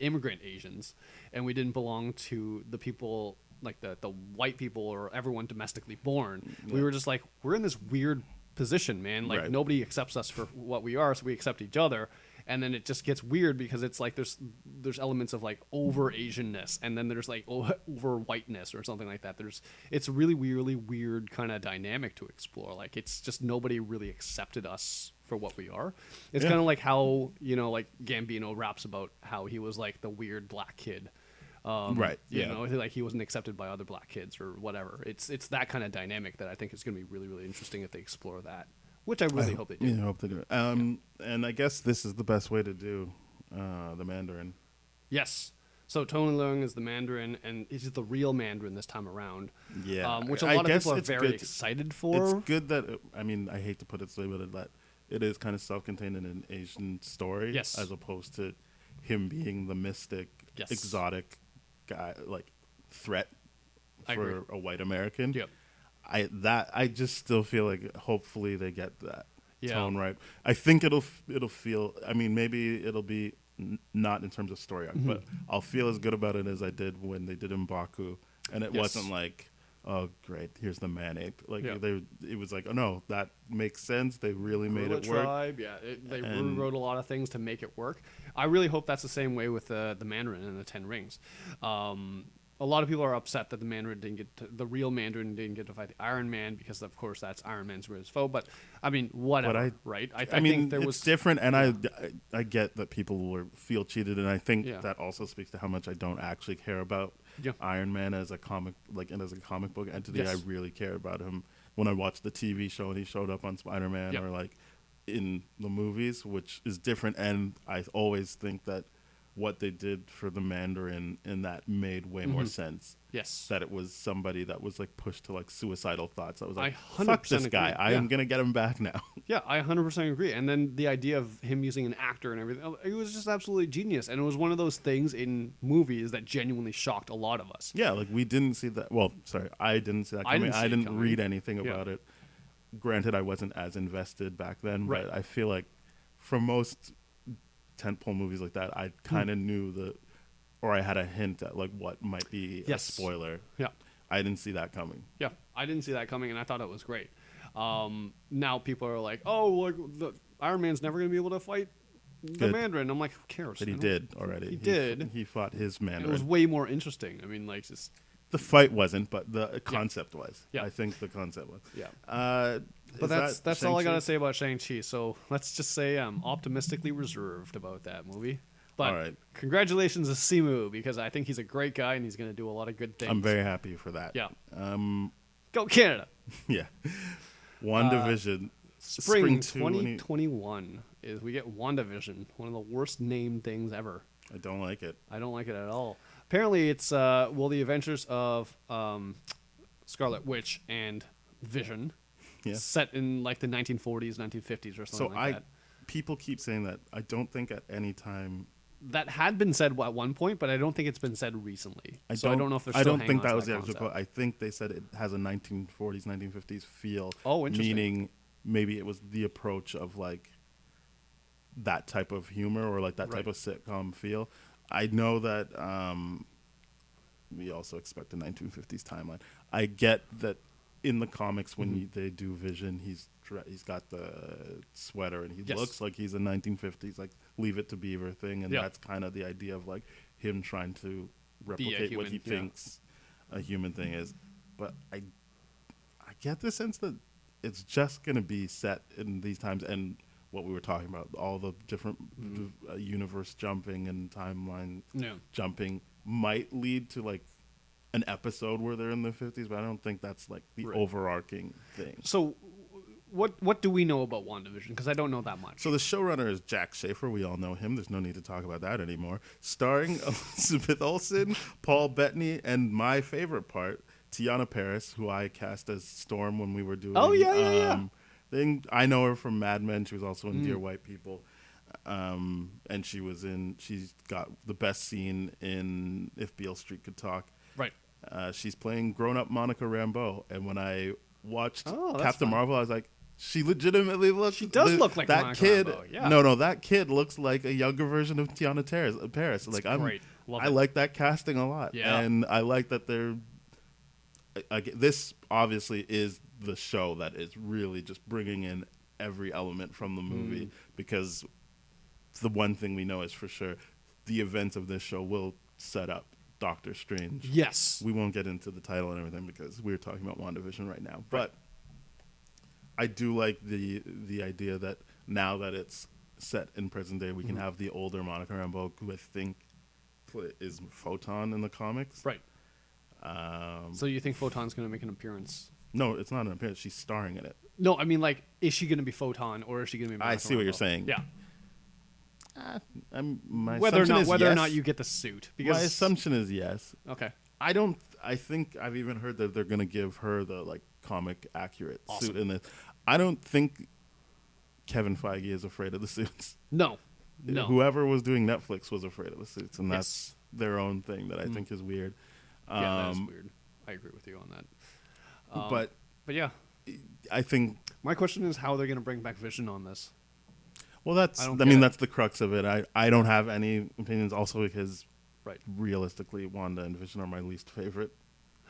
immigrant Asians, and we didn't belong to the people like the white people or everyone domestically born. We were just like, we're in this weird position, man. Like nobody accepts us for what we are, so we accept each other. And then it just gets weird because it's like there's elements of like over Asianness, and then there's like over whiteness or something like that. It's really weird kind of dynamic to explore. Like it's just nobody really accepted us for what we are. It's kind of like how like Gambino raps about how he was like the weird black kid. Right. You know, like he wasn't accepted by other black kids or whatever. It's that kind of dynamic that I think is going to be really, really interesting if they explore that. Which I really hope they do. Yeah, I hope they do it. And I guess this is the best way to do the Mandarin. Yes. So Tony Leung is the Mandarin, and he's the real Mandarin this time around. Yeah. Which a lot of people are very excited for. It's good that, I hate to put it this way, but that it is kind of self-contained in an Asian story. Yes. As opposed to him being the mystic, exotic guy, like threat for a white American. Yep. I just still feel like hopefully they get that tone right. I think it'll feel. I mean, maybe it'll be not in terms of story arc, but I'll feel as good about it as I did when they did M'Baku, and it wasn't like, oh great, here's the man ape. Like it was like, oh no, that makes sense. They really made it work. Tribe, they rewrote a lot of things to make it work. I really hope that's the same way with the Mandarin and the Ten Rings. A lot of people are upset that the real Mandarin didn't get to fight the Iron Man because, of course, that's Iron Man's greatest foe. But I mean, whatever, right? I mean, think it's different, and I get that people feel cheated, and I think that also speaks to how much I don't actually care about Iron Man as a comic, and as a comic book entity. I really care about him when I watched the TV show and he showed up on Spider-Man or like in the movies, which is different. And I always think that what they did for the Mandarin in that made way more sense. Yes. That it was somebody that was like pushed to like suicidal thoughts. I was like, I fuck this agree. guy. I am going to get him back now. Yeah, I 100% agree. And then the idea of him using an actor and everything, it was just absolutely genius. And it was one of those things in movies that genuinely shocked a lot of us. Yeah, like we didn't see that. Well, sorry, I didn't see that coming. I didn't read anything about it. Granted, I wasn't as invested back then, but I feel like for most tentpole movies like that, I kind of knew or I had a hint at like what might be Yes. a spoiler. Yeah. I didn't see that coming. Yeah, I didn't see that coming, and I thought it was great. Now people are like, "Oh, like the Iron Man's never going to be able to fight the Good. Mandarin." I'm like, "Who cares?" But he did already. He did. He fought his And Mandarin. it was way more interesting. I mean, like just The fight wasn't, but the concept was. Yeah. I think the concept was. Yeah. But But that's all I gotta Shang-Chi? say about Shang-Chi. So let's just say I'm optimistically reserved about that movie. But All right. congratulations to Simu, because I think he's a great guy and he's gonna do a lot of good things. I'm very happy for that. Yeah. Go Canada. Yeah. WandaVision. Spring 2, 2021 is we get WandaVision, one of the worst named things ever. I don't like it. I don't like it at all. Apparently, it's the adventures of Scarlet Witch and Vision, Yeah. set in like the 1940s, 1950s, or something So like that. people keep saying that. I don't think at any time. That had been said at one point, but I don't think it's been said recently. I don't know if they're I still don't hanging think on that to was the actual concept. quote. I think they said it has a 1940s, 1950s feel. Oh, interesting. Meaning maybe it was the approach of like that type of humor or like that type of sitcom feel. I know that we also expect a 1950s timeline. I get that in the comics when they do Vision, he's got the sweater and he Yes. looks like he's a 1950s like Leave It to Beaver thing, and Yeah. that's kind of the idea of like him trying to replicate what human, he yeah. thinks a human thing is. But I get the sense that it's just going to be set in these times, and what we were talking about, all the different universe jumping and timeline Yeah. jumping might lead to like an episode where they're in the 50s, but I don't think that's like the overarching thing. So, what do we know about WandaVision? Because I don't know that much. So the showrunner is Jack Schaefer. We all know him. There's no need to talk about that anymore. Starring Elizabeth Olsen, Paul Bettany, and my favorite part, Tiana Paris, who I cast as Storm when we were doing. Oh, yeah. Thing. I know her from Mad Men. She was also in Dear White People, and she's got the best scene in If Beale Street Could Talk. Right. She's playing grown-up Monica Rambeau, and when I watched that's Captain fun. Marvel, I was like, she legitimately looks. She does look like that Monica kid. Rambeau, yeah. No, that kid looks like a younger version of Tiana Paris. Like great. Love I it. like that casting a lot, Yeah. and I like that they're. This obviously is the show that is really just bringing in every element from the movie, because the one thing we know is for sure the events of this show will set up Doctor Strange. Yes. We won't get into the title and everything because we're talking about WandaVision right now. But I do like the idea that now that it's set in present day, we can have the older Monica Rambeau, who I think is Photon in the comics. Right. So you think Photon's going to make an appearance? No, it's not an appearance. She's starring in it. No, I mean, like, is she going to be Photon or is she going to be? I Monica see what you're Rambeau? saying. Yeah. My Whether assumption is or yes. not you get the suit, because My assumption is yes. Okay. I think I've even heard that they're going to give her the like comic accurate suit in this. I don't think Kevin Feige is afraid of the suits. No. Whoever was doing Netflix was afraid of the suits, and Yes. that's their own thing that I think is weird. Yeah, that is weird. I agree with you on that. But yeah, I think, my question is how they're going to bring back Vision on this. well, I don't mean, get it. that's the crux of it. I don't have any opinions. Also, because Right. realistically, Wanda and Vision are my least favorite.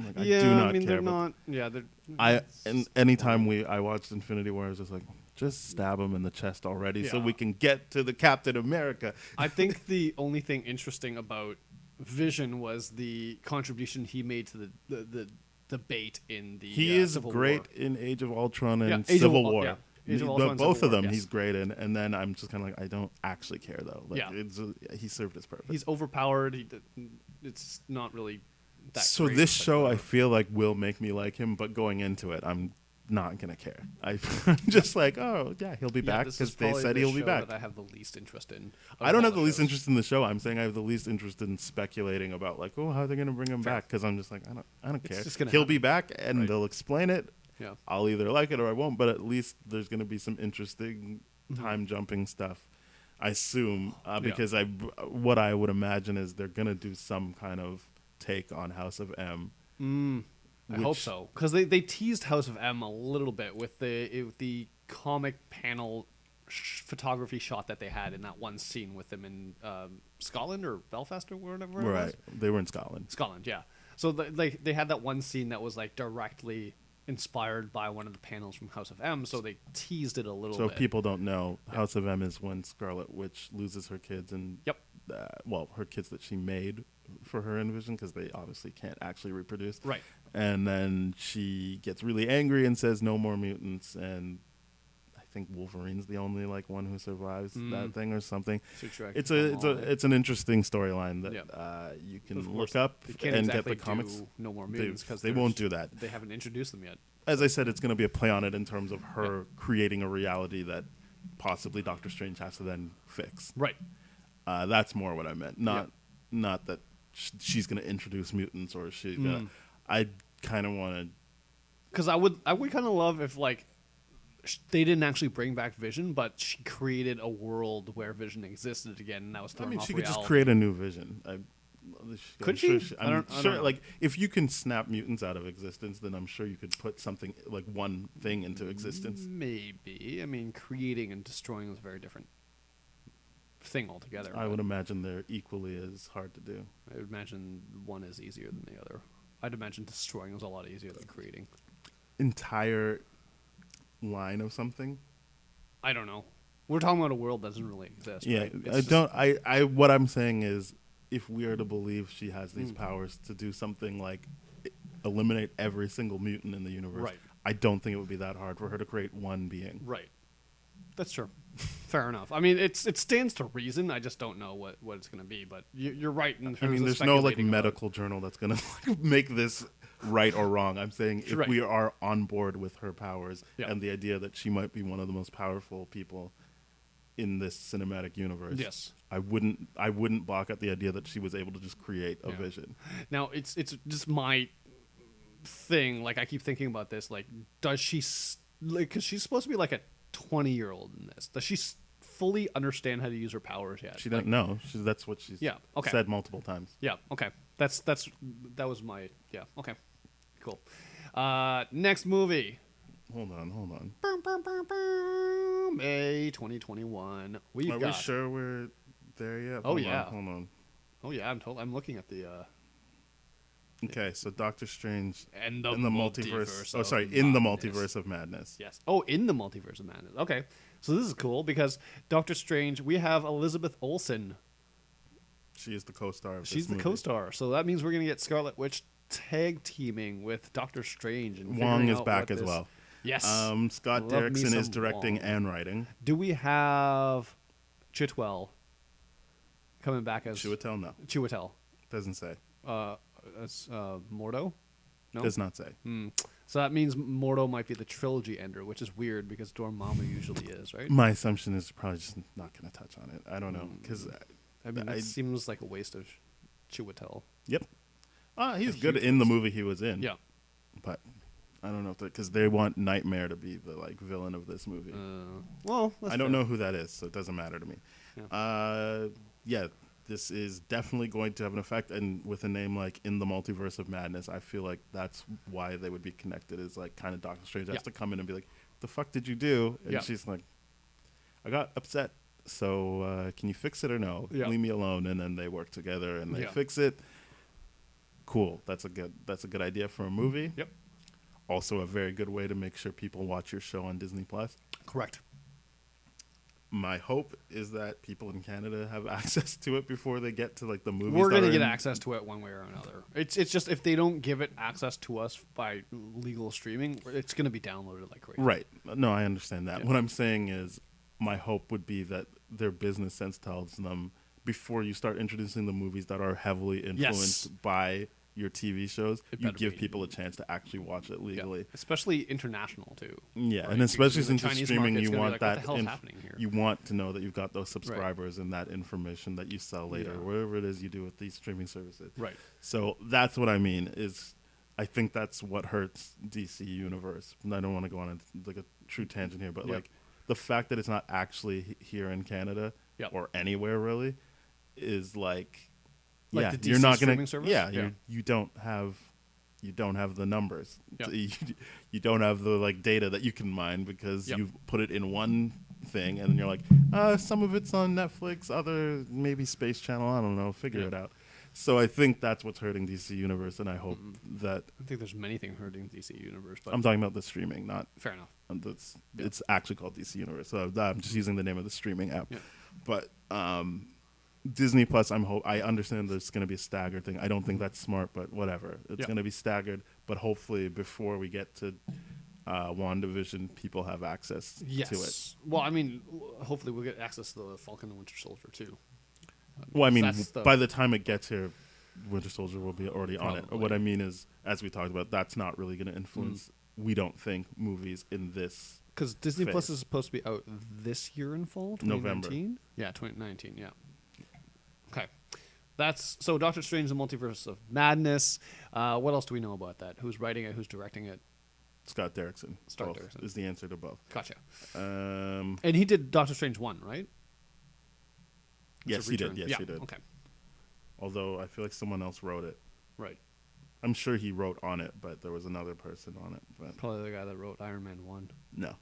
Like, Yeah, I do not I mean, care. they're about not. Yeah, they're. and anytime I watched Infinity War, I was just like, just stab him in the chest already, so Yeah. we can get to the Captain America. I think the only thing interesting about Vision was the contribution he made to the debate in the. He is Civil great War. in Age of Ultron and Yeah, Age of Civil Ul- War. yeah. Age of Ultron and Both Civil of them, War, yes. he's great in, and then I'm just kind of like, I don't actually care though. Like, Yeah. he served his purpose. He's overpowered. It's not really that. So great, this but show, I whatever. feel like, will make me like him, but going into it, I'm not gonna care. I'm just like, oh yeah, he'll be back this is because they probably said the he'll be show back. That I have the least interest in. I don't have the least interest in the show. I'm saying I have the least interest in speculating about like, oh, how are they going to bring him back? Because I'm just like, I don't care. just gonna He'll happen. be back, and Right. they'll explain it. Yeah. I'll either like it or I won't. But at least there's going to be some interesting time jumping stuff. I assume because what I would imagine is they're going to do some kind of take on House of M. I hope so, because they teased House of M a little bit with the comic panel photography shot that they had in that one scene with them in Scotland or Belfast or wherever. Right. They were in Scotland. Scotland, yeah. So they had that one scene that was like directly inspired by one of the panels from House of M, so they teased it a little bit. So if people don't know, House of M is when Scarlet Witch loses her kids and her kids that she made for her Envision, because they obviously can't actually reproduce. Right. And then she gets really angry and says no more mutants, and I think Wolverine's the only like one who survives that thing or something. It's an interesting storyline that you can look up and get the comics. No more mutants because they won't do that. They haven't introduced them yet. As I said, it's going to be a play on it in terms of her creating a reality that possibly Doctor Strange has to then fix. Right. That's more what I meant. Not that she's going to introduce mutants or she's going to. I kind of want to. Because I would kind of love if like they didn't actually bring back Vision, but she created a world where Vision existed again, and that was thrown off she reality. could just create a new Vision. Could she? I'm sure. Like, if you can snap mutants out of existence, then I'm sure you could put something like one thing into existence. Maybe. I mean, creating and destroying is a very different thing altogether. I would imagine they're equally as hard to do. I would imagine one is easier than the other. I'd imagine destroying is a lot easier than creating. Entire line of something. I don't know. We're talking about a world that doesn't really exist. Yeah, right? I what I'm saying is, if we are to believe she has these powers to do something like eliminate every single mutant in the universe, right. I don't think it would be that hard for her to create one being. Right. That's true. Fair enough. I mean, it stands to reason. I just don't know what it's going to be. But you're right. I mean, there's no like medical journal that's going to make this right or wrong. I'm saying if we are on board with her powers and the idea that she might be one of the most powerful people in this cinematic universe, yes, I wouldn't balk at the idea that she was able to just create a vision. Now it's just my thing. Like, I keep thinking about this. Like, does she because she's supposed to be like a 20-year-old in this? Does she fully understand how to use her powers yet? She doesn't know. That's what she's said multiple times. Yeah. Okay. That was my Okay. Cool. Next movie. Hold on. May 2021. Are we sure we're there yet? Hold on. Oh yeah. I'm looking at the. Okay, so Doctor Strange and the multiverse. In the Multiverse of Madness. Yes. Oh, in the Multiverse of Madness. Okay, so this is cool because Doctor Strange. We have Elizabeth Olsen. She is the co-star of this She's movie. The co-star, so that means we're gonna get Scarlet Witch tag teaming with Doctor Strange, and Wong is back as well. Yes. Scott Derrickson is directing and writing. Do we have Chitwell coming back as Chiwetel? No. Chiwetel Doesn't say. As Mordo? No? Does not say. So that means Mordo might be the trilogy ender, which is weird because Dormammu usually is, right? My assumption is probably just not going to touch on it. I don't know. Because I mean, it seems like a waste of Chiwetel. Yep. He's good in the movie he was in. Yeah. But I don't know if because they want Nightmare to be the like villain of this movie. I don't know who that is, so it doesn't matter to me. Yeah. This is definitely going to have an effect, and with a name like In the Multiverse of Madness, I feel like that's why they would be connected, is like kind of Doctor Strange has to come in and be like, the fuck did you do? And she's like, I got upset, so can you fix it or no? Leave me alone. And then they work together and they fix it. Cool. That's a good idea for a movie. Yep. Also a very good way to make sure people watch your show on Disney Plus. Correct. My hope is that people in Canada have access to it before they get to like the movies. We're going to get access to it one way or another. It's just if they don't give it access to us by legal streaming, it's going to be downloaded like crazy. Right. No, I understand that. What I'm saying is my hope would be that their business sense tells them before you start introducing the movies that are heavily influenced by your TV shows, you give people a chance to actually watch it legally. Yeah. Especially international, too. Yeah, right? And especially since it's streaming, you want that. You want to know that you've got those subscribers and that information that you sell later, whatever it is you do with these streaming services. Right. So that's what I mean, is I think that's what hurts DC Universe. And I don't want to go on like a true tangent here, but like the fact that it's not actually here in Canada or anywhere really is like... Like the DC you're not going to. You don't have the numbers. You don't have the like data that you can mine because you've put it in one thing, and then you're like, some of it's on Netflix, other maybe Space Channel. I don't know. Figure it out. So I think that's what's hurting DC Universe, and I hope that. I think there's many things hurting DC Universe, but I'm talking about the streaming, not fair enough. It's actually called DC Universe, so I'm just using the name of the streaming app. Yeah. But Disney Plus, I understand there's going to be a staggered thing. I don't think that's smart, but whatever. It's going to be staggered, but hopefully before we get to WandaVision, people have access to it. Well, I mean, hopefully we'll get access to the Falcon and Winter Soldier too. Well, I mean, by the time it gets here, Winter Soldier will be already on it. What I mean is, as we talked about, that's not really going to influence, we don't think, movies in this. Because Disney Plus is supposed to be out this year in fall, 2019? November. Yeah, 2019, yeah. Okay. That's so Doctor Strange, the Multiverse of Madness. What else do we know about that? Who's writing it? Who's directing it? Scott Derrickson. Scott Derrickson is the answer to both. Gotcha. And he did Doctor Strange 1, right? Yes, he did. Yes, he did. Okay. Although I feel like someone else wrote it. Right. I'm sure he wrote on it, but there was another person on it. But Probably the guy that wrote Iron Man 1. no.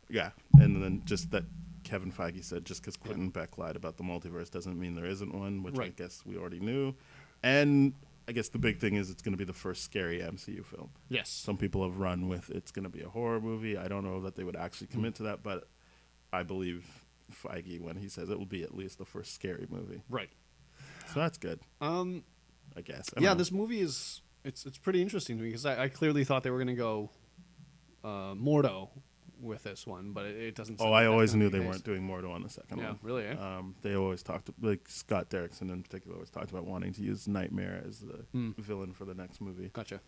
Yeah, and then just that Kevin Feige said just because Quentin Beck lied about the multiverse doesn't mean there isn't one, which I guess we already knew. And I guess the big thing is it's going to be the first scary MCU film. Yes. Some people have run with it's going to be a horror movie. I don't know that they would actually commit to that, but I believe Feige when he says it will be at least the first scary movie. Right. So that's good. I guess. This movie is it's pretty interesting to me because I clearly thought they were going to go Mordo with this one, but it doesn't. I always knew they weren't doing Mordo on the second one. Yeah, really. Eh? They always talked, like Scott Derrickson in particular, always talked about wanting to use Nightmare as the villain for the next movie. Gotcha.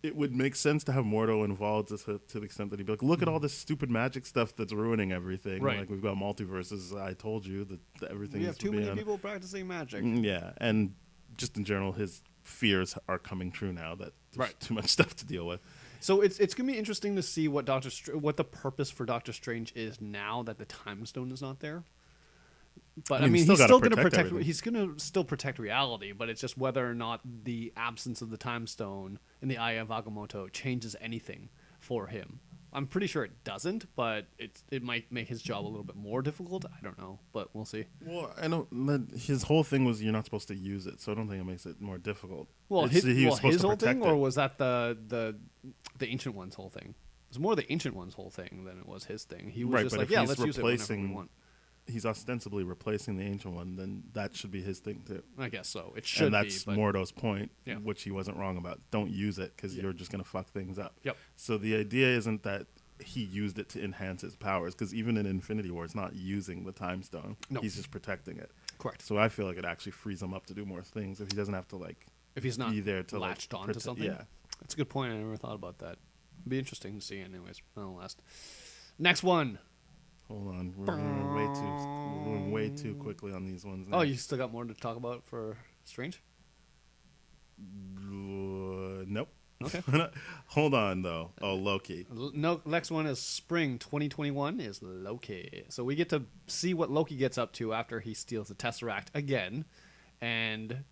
It would make sense to have Mordo involved to the extent that he'd be like, look at all this stupid magic stuff that's ruining everything. Right. Like we've got multiverses. I told you that everything. We have too many people practicing magic. Yeah, and just in general, his fears are coming true now that there's too much stuff to deal with. So it's gonna be interesting to see what what the purpose for Doctor Strange is now that the Time Stone is not there. But I mean, he's still going to protect. He's going to still protect reality, but it's just whether or not the absence of the Time Stone in the Eye of Agamotto changes anything for him. I'm pretty sure it doesn't, but it might make his job a little bit more difficult. I don't know, but we'll see. Well, I don't. His whole thing was you're not supposed to use it, so I don't think it makes it more difficult. Well, his whole thing, or was that the Ancient One's whole thing? It was more the Ancient One's whole thing than it was his thing. He was just like, yeah, let's use it whenever we want. He's ostensibly replacing the Ancient One, then that should be his thing too. I guess so. It should be. And that's Mordo's point, yeah. Which he wasn't wrong about. Don't use it because you're just going to fuck things up. Yep. So the idea isn't that he used it to enhance his powers, because even in Infinity War, it's not using the Time Stone. No. He's just protecting it. Correct. So I feel like it actually frees him up to do more things if he doesn't have to if he's not be there to latched on to something. Yeah. That's a good point. I never thought about that. It'd be interesting to see anyways, nonetheless. Next one. Hold on, we're going way too quickly on these ones now. Oh, you still got more to talk about for Strange? Nope. Okay. Hold on, though. Oh, Loki. No, next one is spring 2021 is Loki. So we get to see what Loki gets up to after he steals the Tesseract again. And,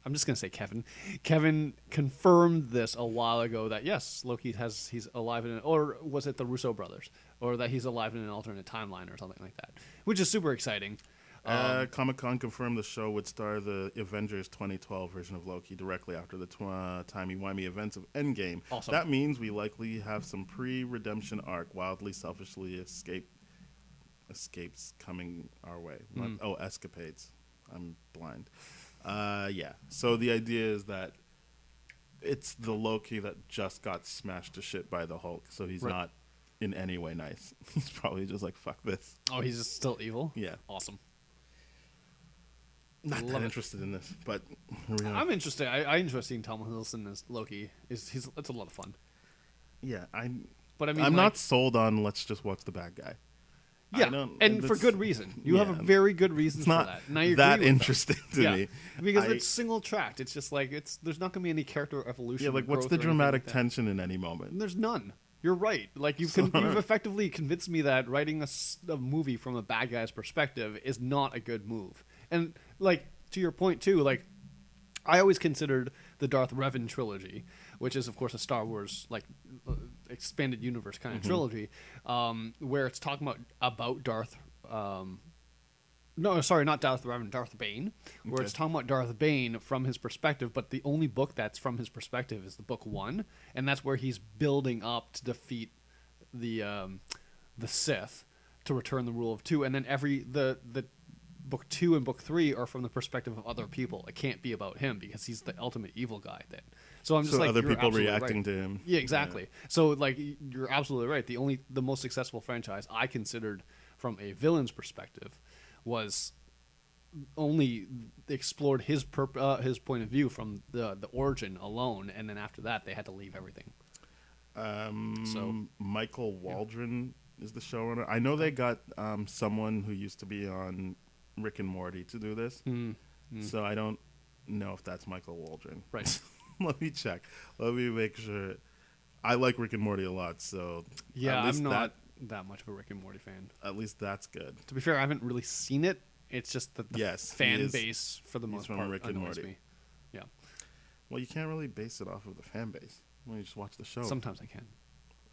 I'm just going to say Kevin. Kevin confirmed this a while ago that, yes, Loki he's alive or was it the Russo brothers? Or that he's alive in an alternate timeline or something like that, which is super exciting. Comic-Con confirmed the show would star the Avengers 2012 version of Loki directly after the timey-wimey events of Endgame. Awesome. That means we likely have some pre-redemption arc, wildly selfishly escapes coming our way. Escapades. I'm blind. Yeah. So the idea is that it's the Loki that just got smashed to shit by the Hulk, so he's not in any way nice. He's probably just like, fuck this. Oh, he's just still evil? Yeah. Awesome. Not that interested in this, but I'm interested. I enjoy seeing Tom Hiddleston as Loki. It's a lot of fun. Yeah, I'm like, not sold on let's just watch the bad guy. Yeah, and for good reason. You have a very good reason for that. It's not that interesting to me. Because it's single tracked. It's just like there's not going to be any character evolution. Yeah, like what's the dramatic tension in any moment? And there's none. You're right. Like you've effectively convinced me that writing a movie from a bad guy's perspective is not a good move. And like to your point too, like I always considered the Darth Revan trilogy, which is of course a Star Wars expanded universe kind of trilogy, where it's talking about Darth. No, sorry, not Darth Revan, Darth Bane, where it's talking about Darth Bane from his perspective, but the only book that's from his perspective is the book 1, and that's where he's building up to defeat the Sith to return the rule of 2, and then the book 2 and book 3 are from the perspective of other people. It can't be about him because he's the ultimate evil guy then. So I'm just like, other you're people absolutely reacting right. to him. Yeah, exactly. Yeah. So like, you're absolutely right. The most successful franchise I considered from a villain's perspective was only explored his point of view from the origin alone, and then after that they had to leave everything. Michael Waldron is the showrunner. I know they got someone who used to be on Rick and Morty to do this, so I don't know if that's Michael Waldron. Right. Let me check. Let me make sure. I like Rick and Morty a lot, so yeah, I'm not that much of a Rick and Morty fan. At least that's good. To be fair, I haven't really seen it. It's just that the fan base for the most part Rick and annoys Morty. me. Yeah. Well, you can't really base it off of the fan base. Well, you just watch the show. Sometimes I can.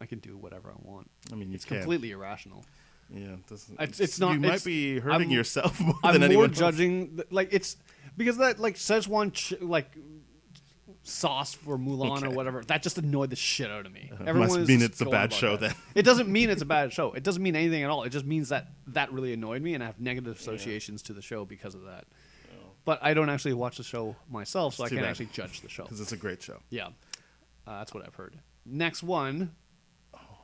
I can do whatever I want. I mean, it's completely irrational. Yeah, it's not. You might be hurting yourself more than anyone else. I'm more judging, it's because that Szechuan sauce for Mulan or whatever, that just annoyed the shit out of me. Must mean it's a bad show then. It doesn't mean it's a bad show. It doesn't mean anything at all. It just means that really annoyed me, and I have negative associations to the show because of that. But I don't actually watch the show myself, so I can't actually judge the show. Because it's a great show. Yeah. That's what I've heard. Next one.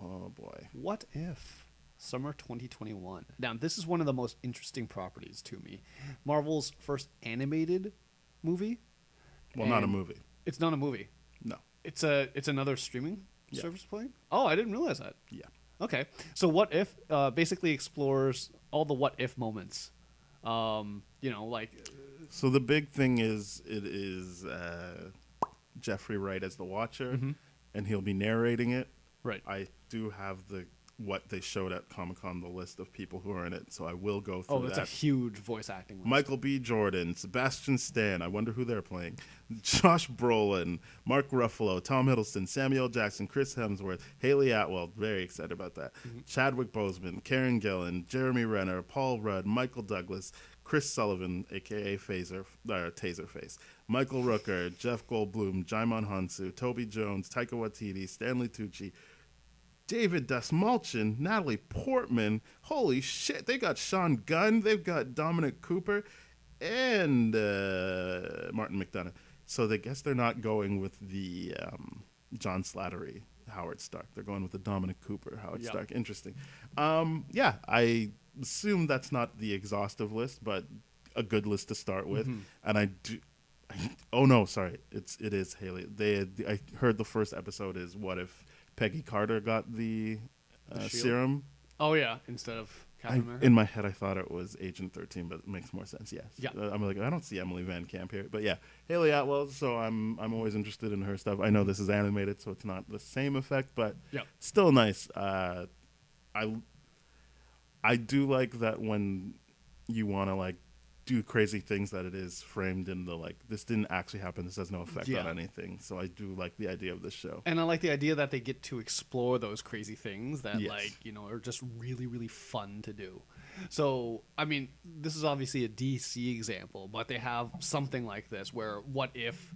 Oh, boy. What If? Summer 2021. Now, this is one of the most interesting properties to me. Marvel's first animated movie. Well, not a movie. It's not a movie. No. It's another streaming service playing? Oh, I didn't realize that. Yeah. Okay. So What If basically explores all the what if moments. So the big thing is it is Jeffrey Wright as the Watcher, and he'll be narrating it. Right. I do have what they showed at Comic-Con, the list of people who are in it, so I will go through that. Oh, that's a huge voice acting list. Michael B. Jordan, Sebastian Stan, I wonder who they're playing, Josh Brolin, Mark Ruffalo, Tom Hiddleston, Samuel Jackson, Chris Hemsworth, Haley Atwell, very excited about that, Chadwick Boseman, Karen Gillan, Jeremy Renner, Paul Rudd, Michael Douglas, Chris Sullivan, a.k.a. Taserface, Michael Rooker, Jeff Goldblum, Jaimin Hansu, Toby Jones, Taika Waititi, Stanley Tucci, David Dastmalchian, Natalie Portman. Holy shit, they got Sean Gunn, they've got Dominic Cooper, and Martin McDonough. So I guess they're not going with the John Slattery Howard Stark. They're going with the Dominic Cooper Howard Stark. Interesting. I assume that's not the exhaustive list, but a good list to start with. And it is Haley. I heard the first episode is what if Peggy Carter got the serum. Oh, yeah, instead of Captain America? In my head, I thought it was Agent 13, but it makes more sense, yes. Yeah. I'm like, I don't see Emily Van Camp here. But yeah, Haley Atwell, so I'm always interested in her stuff. I know this is animated, so it's not the same effect, but still nice. I do like that when you want to, do crazy things that it is framed in the this didn't actually happen, this has no effect on anything. So I do like the idea of this show, and I like the idea that they get to explore those crazy things that are just really, really fun to do. So I mean, this is obviously a DC example, but they have something like this where what if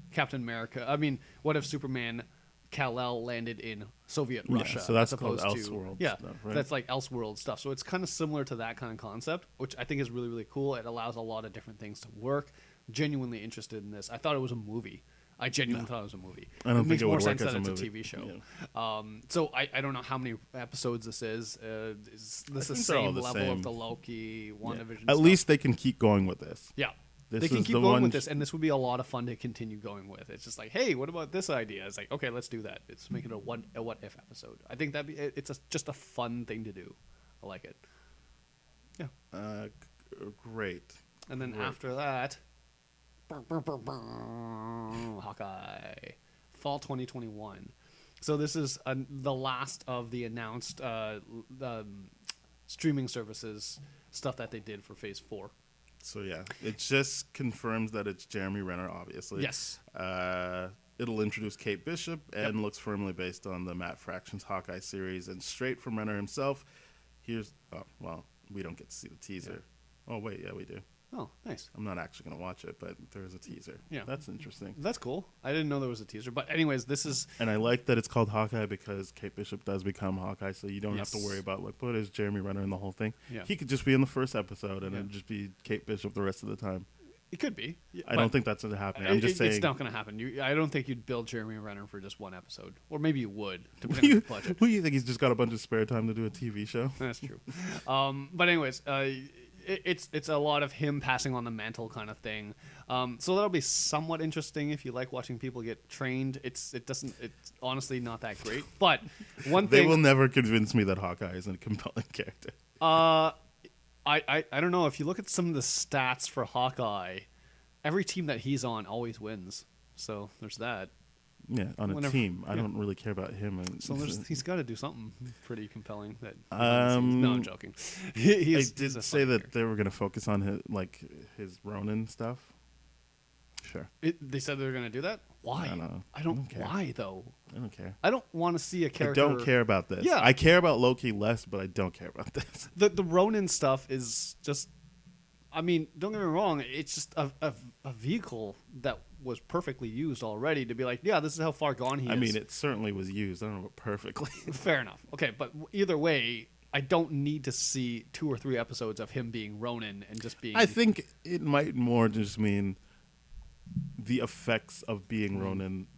what if Superman Kal-El landed in Soviet Russia, so that's as opposed called to Elseworld stuff, right? That's like Elseworld stuff. So it's kind of similar to that kind of concept, which I think is really, really cool. It allows a lot of different things to work. Genuinely interested in this. I thought it was a movie. I genuinely thought it was a movie. I don't think makes it would more work sense as that a it's movie. a TV show. Yeah. So I don't know how many episodes this is. Is this the same level of the Loki, WandaVision? At least they can keep going with this. Yeah. They can keep going with this, and this would be a lot of fun to continue going with. It's just like, hey, what about this idea? It's like, okay, let's do that. Let's make it a what if episode. I think it's just a fun thing to do. I like it. Yeah. Great. And then after that, Hawkeye, fall 2021. So this is the last of the announced streaming services stuff that they did for Phase 4. So yeah, it just confirms that it's Jeremy Renner, obviously. Yes. It'll introduce Kate Bishop and looks firmly based on the Matt Fraction's Hawkeye series and straight from Renner himself. We don't get to see the teaser. Yeah. Oh wait, yeah, we do. Oh, nice. I'm not actually going to watch it, but there's a teaser. Yeah. That's interesting. That's cool. I didn't know there was a teaser. But anyways, this is... And I like that it's called Hawkeye because Kate Bishop does become Hawkeye, so you don't have to worry about, what is Jeremy Renner in the whole thing. Yeah. He could just be in the first episode and then just be Kate Bishop the rest of the time. It could be. I don't think that's going to happen. I'm just saying. It's not going to happen. I don't think you'd build Jeremy Renner for just one episode. Or maybe you would, depending on the budget. Who do you think? He's just got a bunch of spare time to do a TV show? That's true. But anyways... It's a lot of him passing on the mantle kind of thing, so that'll be somewhat interesting if you like watching people get trained. It's honestly not that great, but they will never convince me that Hawkeye is a compelling character. I don't know, if you look at some of the stats for Hawkeye, every team that he's on always wins, so there's that. Yeah, on a team. I don't really care about him. So he's got to do something pretty compelling. No, I'm joking. I did say that they were going to focus on his Ronin stuff. Sure. They said they were going to do that? Why? I don't care. Why, though? I don't care. I don't want to see a character... I don't care about this. Yeah. I care about Loki less, but I don't care about this. The Ronin stuff is just... I mean, don't get me wrong. It's just a vehicle that was perfectly used already to be like, yeah, this is how far gone he is. I mean, it certainly was used. I don't know about perfectly. Fair enough. Okay, but either way, I don't need to see 2 or 3 episodes of him being Ronin and just being... I think it might more just mean the effects of being Ronin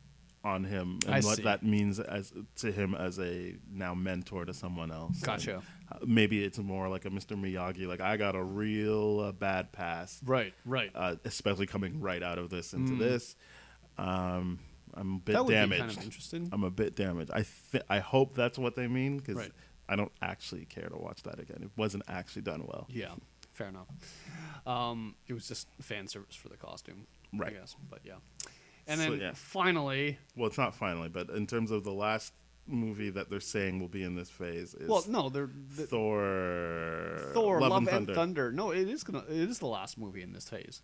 on him and what that means to him as a now mentor to someone else. Gotcha. And maybe it's more like a Mr. Miyagi, like I got a real bad past. Right. Especially coming right out of this into this. I'm a bit that would damaged. Be kind of interesting. I'm a bit damaged. I hope that's what they mean because I don't actually care to watch that again. It wasn't actually done well. Yeah, fair enough. It was just fan service for the costume, I guess. But yeah. And then finally... Well, it's not finally, but in terms of the last movie that they're saying will be in this phase is... Well, no, Thor, Love and Thunder. No, it is the last movie in this phase.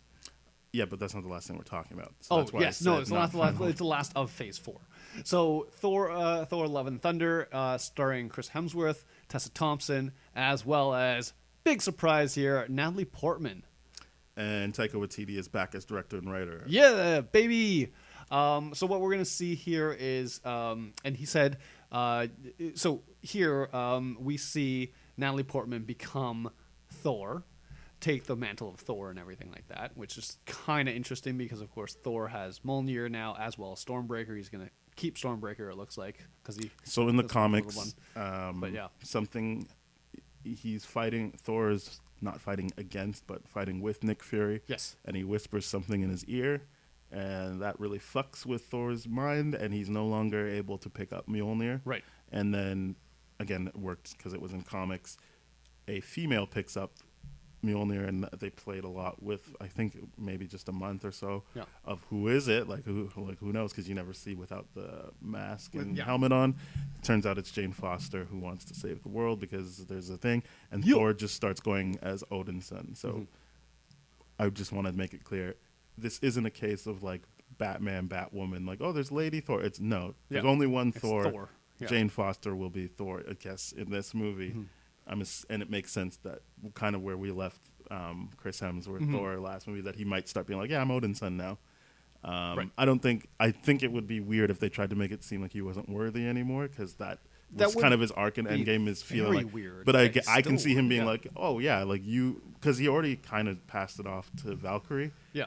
Yeah, but that's not the last thing we're talking about. So that's why yes. No, it's the last of phase 4. So Thor, Love and Thunder, starring Chris Hemsworth, Tessa Thompson, as well as, big surprise here, Natalie Portman. And Taika Waititi is back as director and writer. Yeah, baby. So what we're going to see here is, and he said, so here we see Natalie Portman become Thor, take the mantle of Thor and everything like that, which is kind of interesting because, of course, Thor has Mjolnir now as well as Stormbreaker. He's going to keep Stormbreaker, it looks like. So in the comics, but yeah. Something he's fighting, Thor is not fighting against, but fighting with Nick Fury. Yes. And he whispers something in his ear, and that really fucks with Thor's mind, and he's no longer able to pick up Mjolnir. Right. And then, again, it worked because it was in comics. A female picks up Mjolnir, and they played a lot with, I think, maybe just a month or so of who is it, who knows, because you never see without the mask and helmet on. Turns out it's Jane Foster who wants to save the world because there's a thing, and Thor just starts going as Odin's son. So I just want to make it clear, this isn't a case of Batman, Batwoman, there's Lady Thor. There's only one Thor. Yeah. Jane Foster will be Thor, I guess, in this movie. And it makes sense that kind of where we left Chris Hemsworth Thor last movie, that he might start being I'm Odin's son now. I think it would be weird if they tried to make it seem like he wasn't worthy anymore, because that was kind of his arc in Endgame, is feeling weird. But I can see him being because he already kind of passed it off to Valkyrie. Yeah.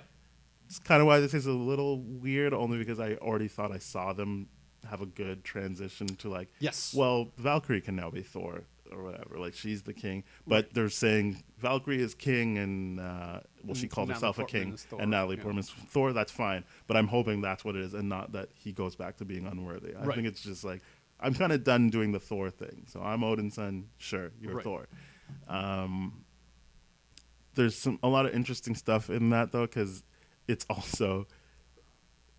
It's kind of why this is a little weird, only because I already thought I saw them have a good transition to Valkyrie can now be Thor or whatever, she's the king, but they're saying Valkyrie is king, and she called herself a king, and Natalie Portman's Thor. That's fine, but I'm hoping that's what it is, and not that he goes back to being unworthy. I think it's just I'm kind of done doing the Thor thing, so I'm Odin's son. Sure, you're Thor. There's a lot of interesting stuff in that though, because it's also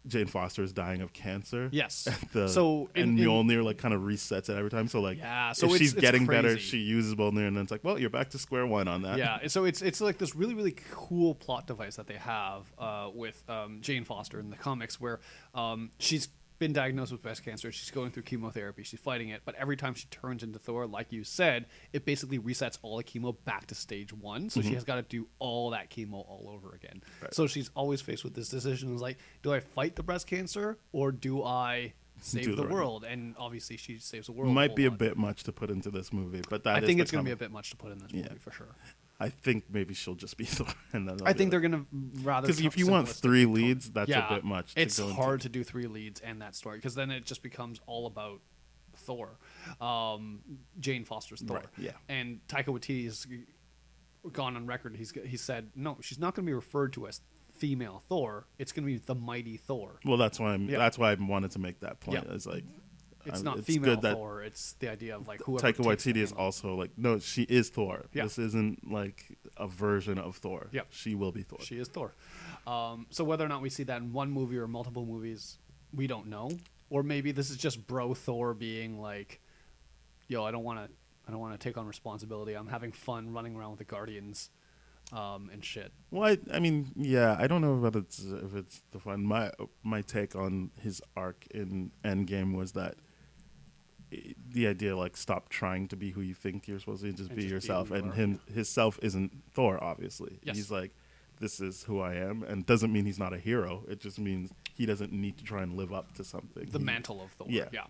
Jane Foster is dying of cancer. Yes. And Mjolnir like kind of resets it every time. So like, if she's getting better, she uses Mjolnir, and then it's like, well, you're back to square one on that. Yeah. So it's like this really, really cool plot device that they have with Jane Foster in the comics, where she's been diagnosed with breast cancer. She's going through chemotherapy. She's fighting it. But every time she turns into Thor, like you said, it basically resets all the chemo back to stage 1. So she has got to do all that chemo all over again. Right. So she's always faced with this decision. It's like, do I fight the breast cancer or do I save the world? And obviously she saves the world. Might be a bit much to put into this movie, but I think it's going to be a bit much to put in this movie for sure. I think maybe she'll just be Thor. I think they're going to rather... Because if you want 3 leads, that's a bit much. It's hard to do 3 leads and that story, because then it just becomes all about Thor. Jane Foster's Thor. Right, yeah. And Taika Waititi's gone on record. He said, no, she's not going to be referred to as female Thor. It's going to be the mighty Thor. Well, that's why I wanted to make that point. It's like... It's not female Thor. It's the idea of like whoever. Taika Waititi is also like, no, she is Thor. Yeah. This isn't like a version of Thor. Yep. She will be Thor. She is Thor. So whether or not we see that in one movie or multiple movies, we don't know. Or maybe this is just bro Thor being like, yo, I don't want to take on responsibility. I'm having fun running around with the Guardians. And shit. Well, I mean, yeah, I don't know if it's the fun. My take on his arc in Endgame was that the idea, like, stop trying to be who you think you're supposed to be, just be yourself. And his self isn't Thor, obviously. Yes. He's like, this is who I am, and doesn't mean he's not a hero. It just means he doesn't need to try and live up to something. The mantle of Thor. Yeah.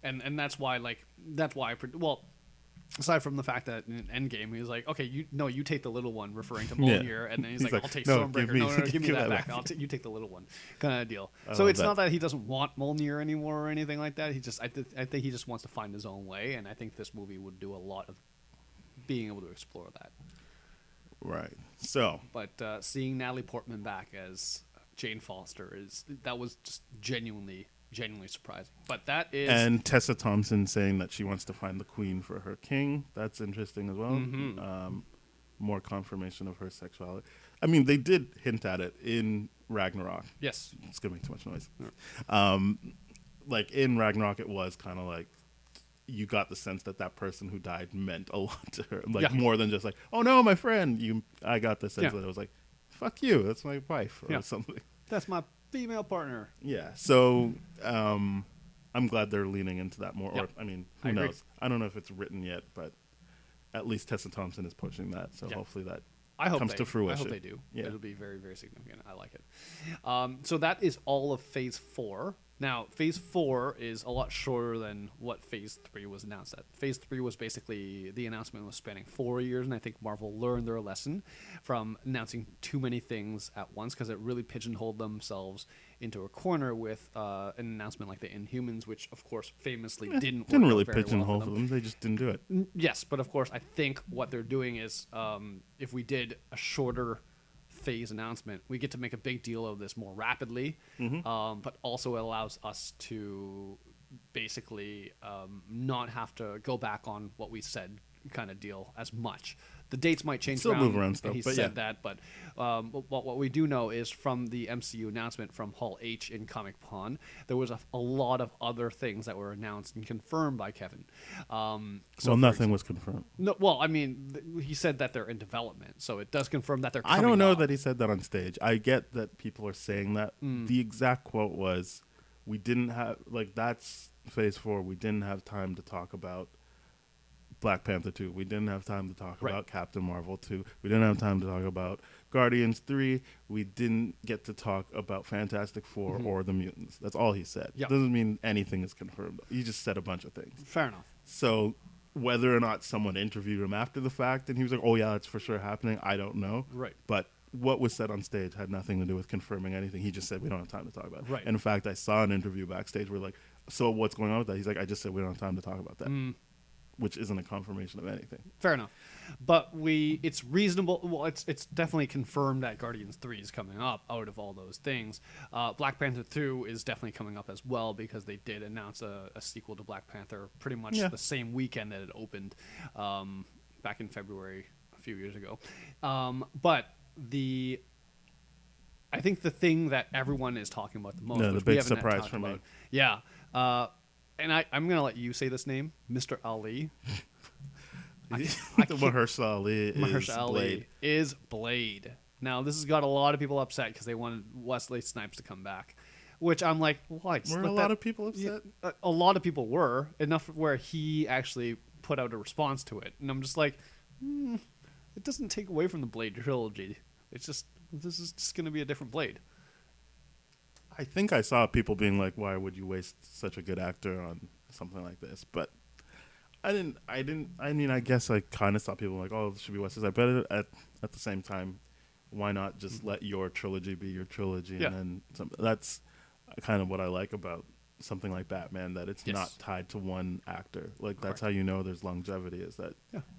And that's why, aside from the fact that in Endgame, he was like, okay, you take the little one, referring to Mjolnir, and then he's like, I'll take Stormbreaker. Give me that back. You take the little one, kind of deal. So it's not that he doesn't want Mjolnir anymore or anything like that. I think he just wants to find his own way, and I think this movie would do a lot of being able to explore that. Right. So, but seeing Natalie Portman back as Jane Foster that was just genuinely surprising. But that is... And Tessa Thompson saying that she wants to find the queen for her king. That's interesting as well. Mm-hmm. More confirmation of her sexuality. I mean, they did hint at it in Ragnarok. Yes. It's going to make too much noise. Yeah. Like, in Ragnarok, it was kind of like, you got the sense that person who died meant a lot to her. Like, more than just like, oh no, my friend. I got the sense that it was like, fuck you, that's my wife, or something. That's my female partner. Yeah, so I'm glad they're leaning into that more. Or, I mean, who knows? I don't know if it's written yet, but at least Tessa Thompson is pushing that, so hopefully that comes to fruition. I hope they do. Yeah. It'll be very, very significant. I like it. So that is all of Phase 4. Now, Phase 4 is a lot shorter than what Phase 3 was announced at. Phase 3 was basically, the announcement was spanning 4 years, and I think Marvel learned their lesson from announcing too many things at once, because it really pigeonholed themselves into a corner with an announcement like the Inhumans, which, of course, famously didn't really pigeonhole them. They just didn't do it. Yes, but of course, I think what they're doing is, if we did a shorter Phase announcement, we get to make a big deal of this more rapidly, but also it allows us to basically not have to go back on what we said kind of deal as much. The dates might change. Still move around stuff. He said that, but what we do know is from the MCU announcement from Hall H in Comic Con, there was a lot of other things that were announced and confirmed by Kevin. Nothing was confirmed. No, well, I mean, he said that they're in development, so it does confirm that they're coming I don't know out. that he said that on stage. I get that people are saying that. The exact quote was, we didn't have, like, that's Phase 4, we didn't have time to talk about Black Panther 2. We didn't have time to talk about Captain Marvel 2. We didn't have time to talk about Guardians 3. We didn't get to talk about Fantastic Four or the Mutants. That's all he said. Yep. Doesn't mean anything is confirmed. He just said a bunch of things. Fair enough. So whether or not someone interviewed him after the fact and he was like, oh yeah, that's for sure happening, I don't know. Right. But what was said on stage had nothing to do with confirming anything. He just said, we don't have time to talk about it. Right. And in fact, I saw an interview backstage where like, so what's going on with that? He's like, I just said we don't have time to talk about that. Which isn't a confirmation of anything. Fair enough. But it's reasonable. Well, it's definitely confirmed that Guardians 3 is coming up out of all those things. Black Panther 2 is definitely coming up as well, because they did announce a sequel to Black Panther pretty much the same weekend that it opened, back in February a few years ago. But I think the thing that everyone is talking about the most, No, the which we big haven't surprise talked for me. about, yeah, and I'm gonna let you say this name, Mr. Ali. Mahershala Ali is Mahershala Ali Blade. is Blade. Now, this has got a lot of people upset because they wanted Wesley Snipes to come back, which I'm like, why? Just Were let a that- lot of people upset? A lot of people were, enough where he actually put out a response to it, and I'm just like, it doesn't take away from the Blade trilogy. It's just, this is just going to be a different Blade. I think I saw people being like, "Why would you waste such a good actor on something like this?" But I didn't. I mean, I guess I kind of saw people like, "Oh, this should be Wesley Snipes." But at the same time, why not just let your trilogy be your trilogy? Yeah. And then that's kind of what I like about something like Batman, that it's not tied to one actor. Like, that's how you know there's longevity, is that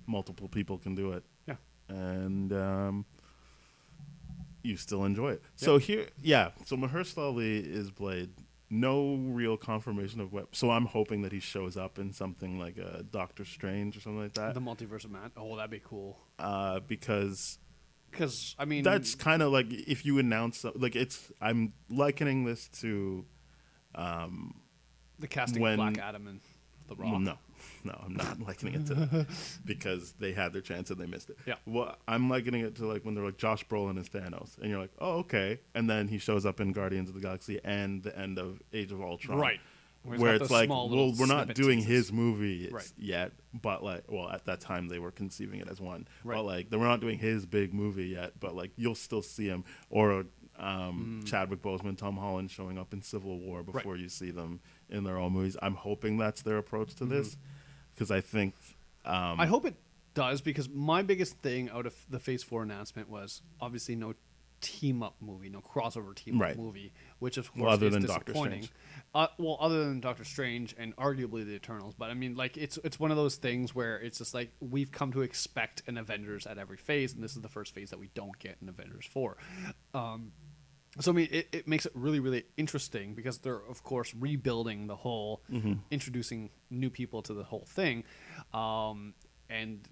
multiple people can do it. Yeah. And you still enjoy it. So so Mahershala Ali is Blade. No real confirmation of what. So I'm hoping that he shows up in something like a Doctor Strange or something like that. The Multiverse of Man. Oh, that'd be cool. Because I mean, that's kind of like if you announce like I'm likening this to the casting of Black Adam and The Rock. well, no, I'm not likening it to that because they had their chance and they missed it. Yeah. Well, I'm likening it to like when they're like Josh Brolin as Thanos, and you're like, oh, okay, and then he shows up in Guardians of the Galaxy and the end of Age of Ultron, Right. Where it's like, well, we're not doing his. his movie Right. yet, but like, well, at that time they were conceiving it as one, Right. but like, we're not doing his big movie yet, but like, you'll still see him, or Chadwick Boseman, Tom Holland showing up in Civil War before you see them in their own movies. I'm hoping that's their approach to this, because I think I hope it does, because my biggest thing out of the Phase 4 announcement was obviously no team-up movie, no crossover team-up movie, which of course other is than Doctor disappointing. Strange. Other than Doctor Strange and arguably the Eternals, but I mean, like, it's one of those things where it's just like we've come to expect an Avengers at every phase, and this is the first phase that we don't get in Avengers 4. So I mean, it makes it really, really interesting because they're, of course, rebuilding the whole, introducing new people to the whole thing, and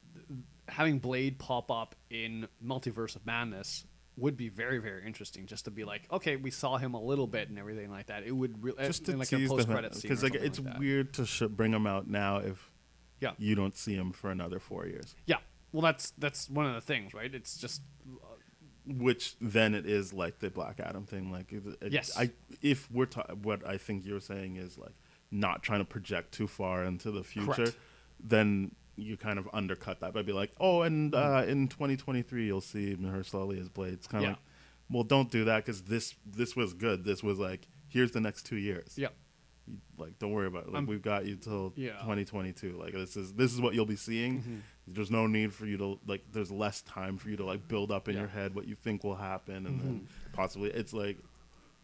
having Blade pop up in Multiverse of Madness would be very, very interesting. Just to be like, okay, we saw him a little bit and everything like that. It would really just to like a tease post credit scene, because like it's like that. weird to bring him out now if Yeah. you don't see him for another 4 years. Yeah. Well, that's one of the things, right? It's just Which then it is like the Black Adam thing. Like, Yes. if we're what I think you're saying is like not trying to project too far into the future, Correct. then you kind of undercut that by being like, oh, and in 2023 you'll see Mahershala Ali as Blade. It's kind of like, well, don't do that, because this was good. This was like, here's the next 2 years. yeah. Like, don't worry about it. Like, we've got you till Yeah. 2022. Like, this is what you'll be seeing. There's no need for you to like. There's less time for you to like build up in your head what you think will happen, and then possibly it's like.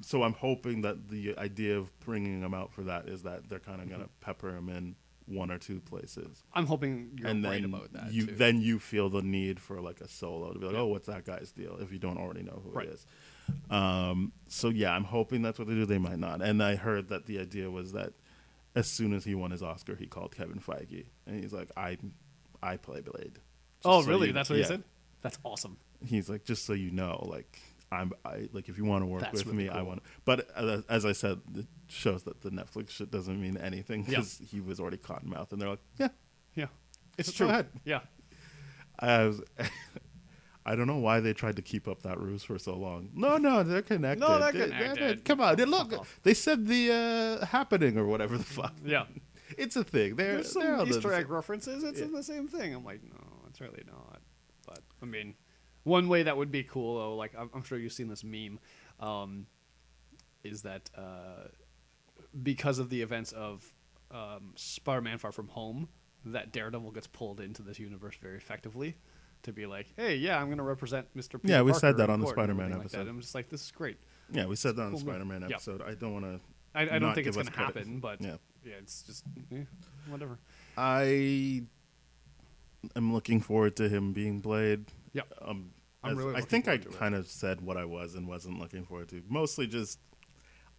So I'm hoping that the idea of bringing them out for that is that they're kind of gonna pepper them in one or two places, I'm hoping you're and right then about that. you too. then you feel the need for like a solo to be like, oh, what's that guy's deal? If you don't already know who Right. it is. So yeah, I'm hoping that's what they do. They might not. And I heard that the idea was that as soon as he won his Oscar, he called Kevin Feige and he's like, I play Blade. Oh, so really? you- That's what he yeah. said? That's awesome. He's like, just so you know, like I like if you want to work That's with really me, I cool. want. But as I said, it shows that the Netflix shit doesn't mean anything because he was already cottonmouth, and they're like, yeah, Yeah. It's Go true. ahead. Yeah. I was. I don't know why they tried to keep up that ruse for so long. No, they're connected. No, they're connected. Come on, look. off. They said the happening or whatever the fuck. Yeah. It's a thing. There's They're some all Easter the egg references. It's in the same thing. I'm like, no, it's really not. But I mean, one way that would be cool, though, like I'm sure you've seen this meme, is that because of the events of Spider-Man: Far From Home, that Daredevil gets pulled into this universe very effectively to be like, hey, yeah, I'm going to represent Mr. Peter Yeah, we Parker said that in on the court and Spider-Man everything like episode. that. I'm just like, this is great. Yeah, we said that on the Cool move. Spider-Man Yeah. episode. I don't want to. I don't not think it's give going us to credit. happen, but Yeah. it's just whatever. I am looking forward to him being Blade. Yeah. I'm really I looking think I forward to it. kind of said what I was and wasn't looking forward to. Mostly just,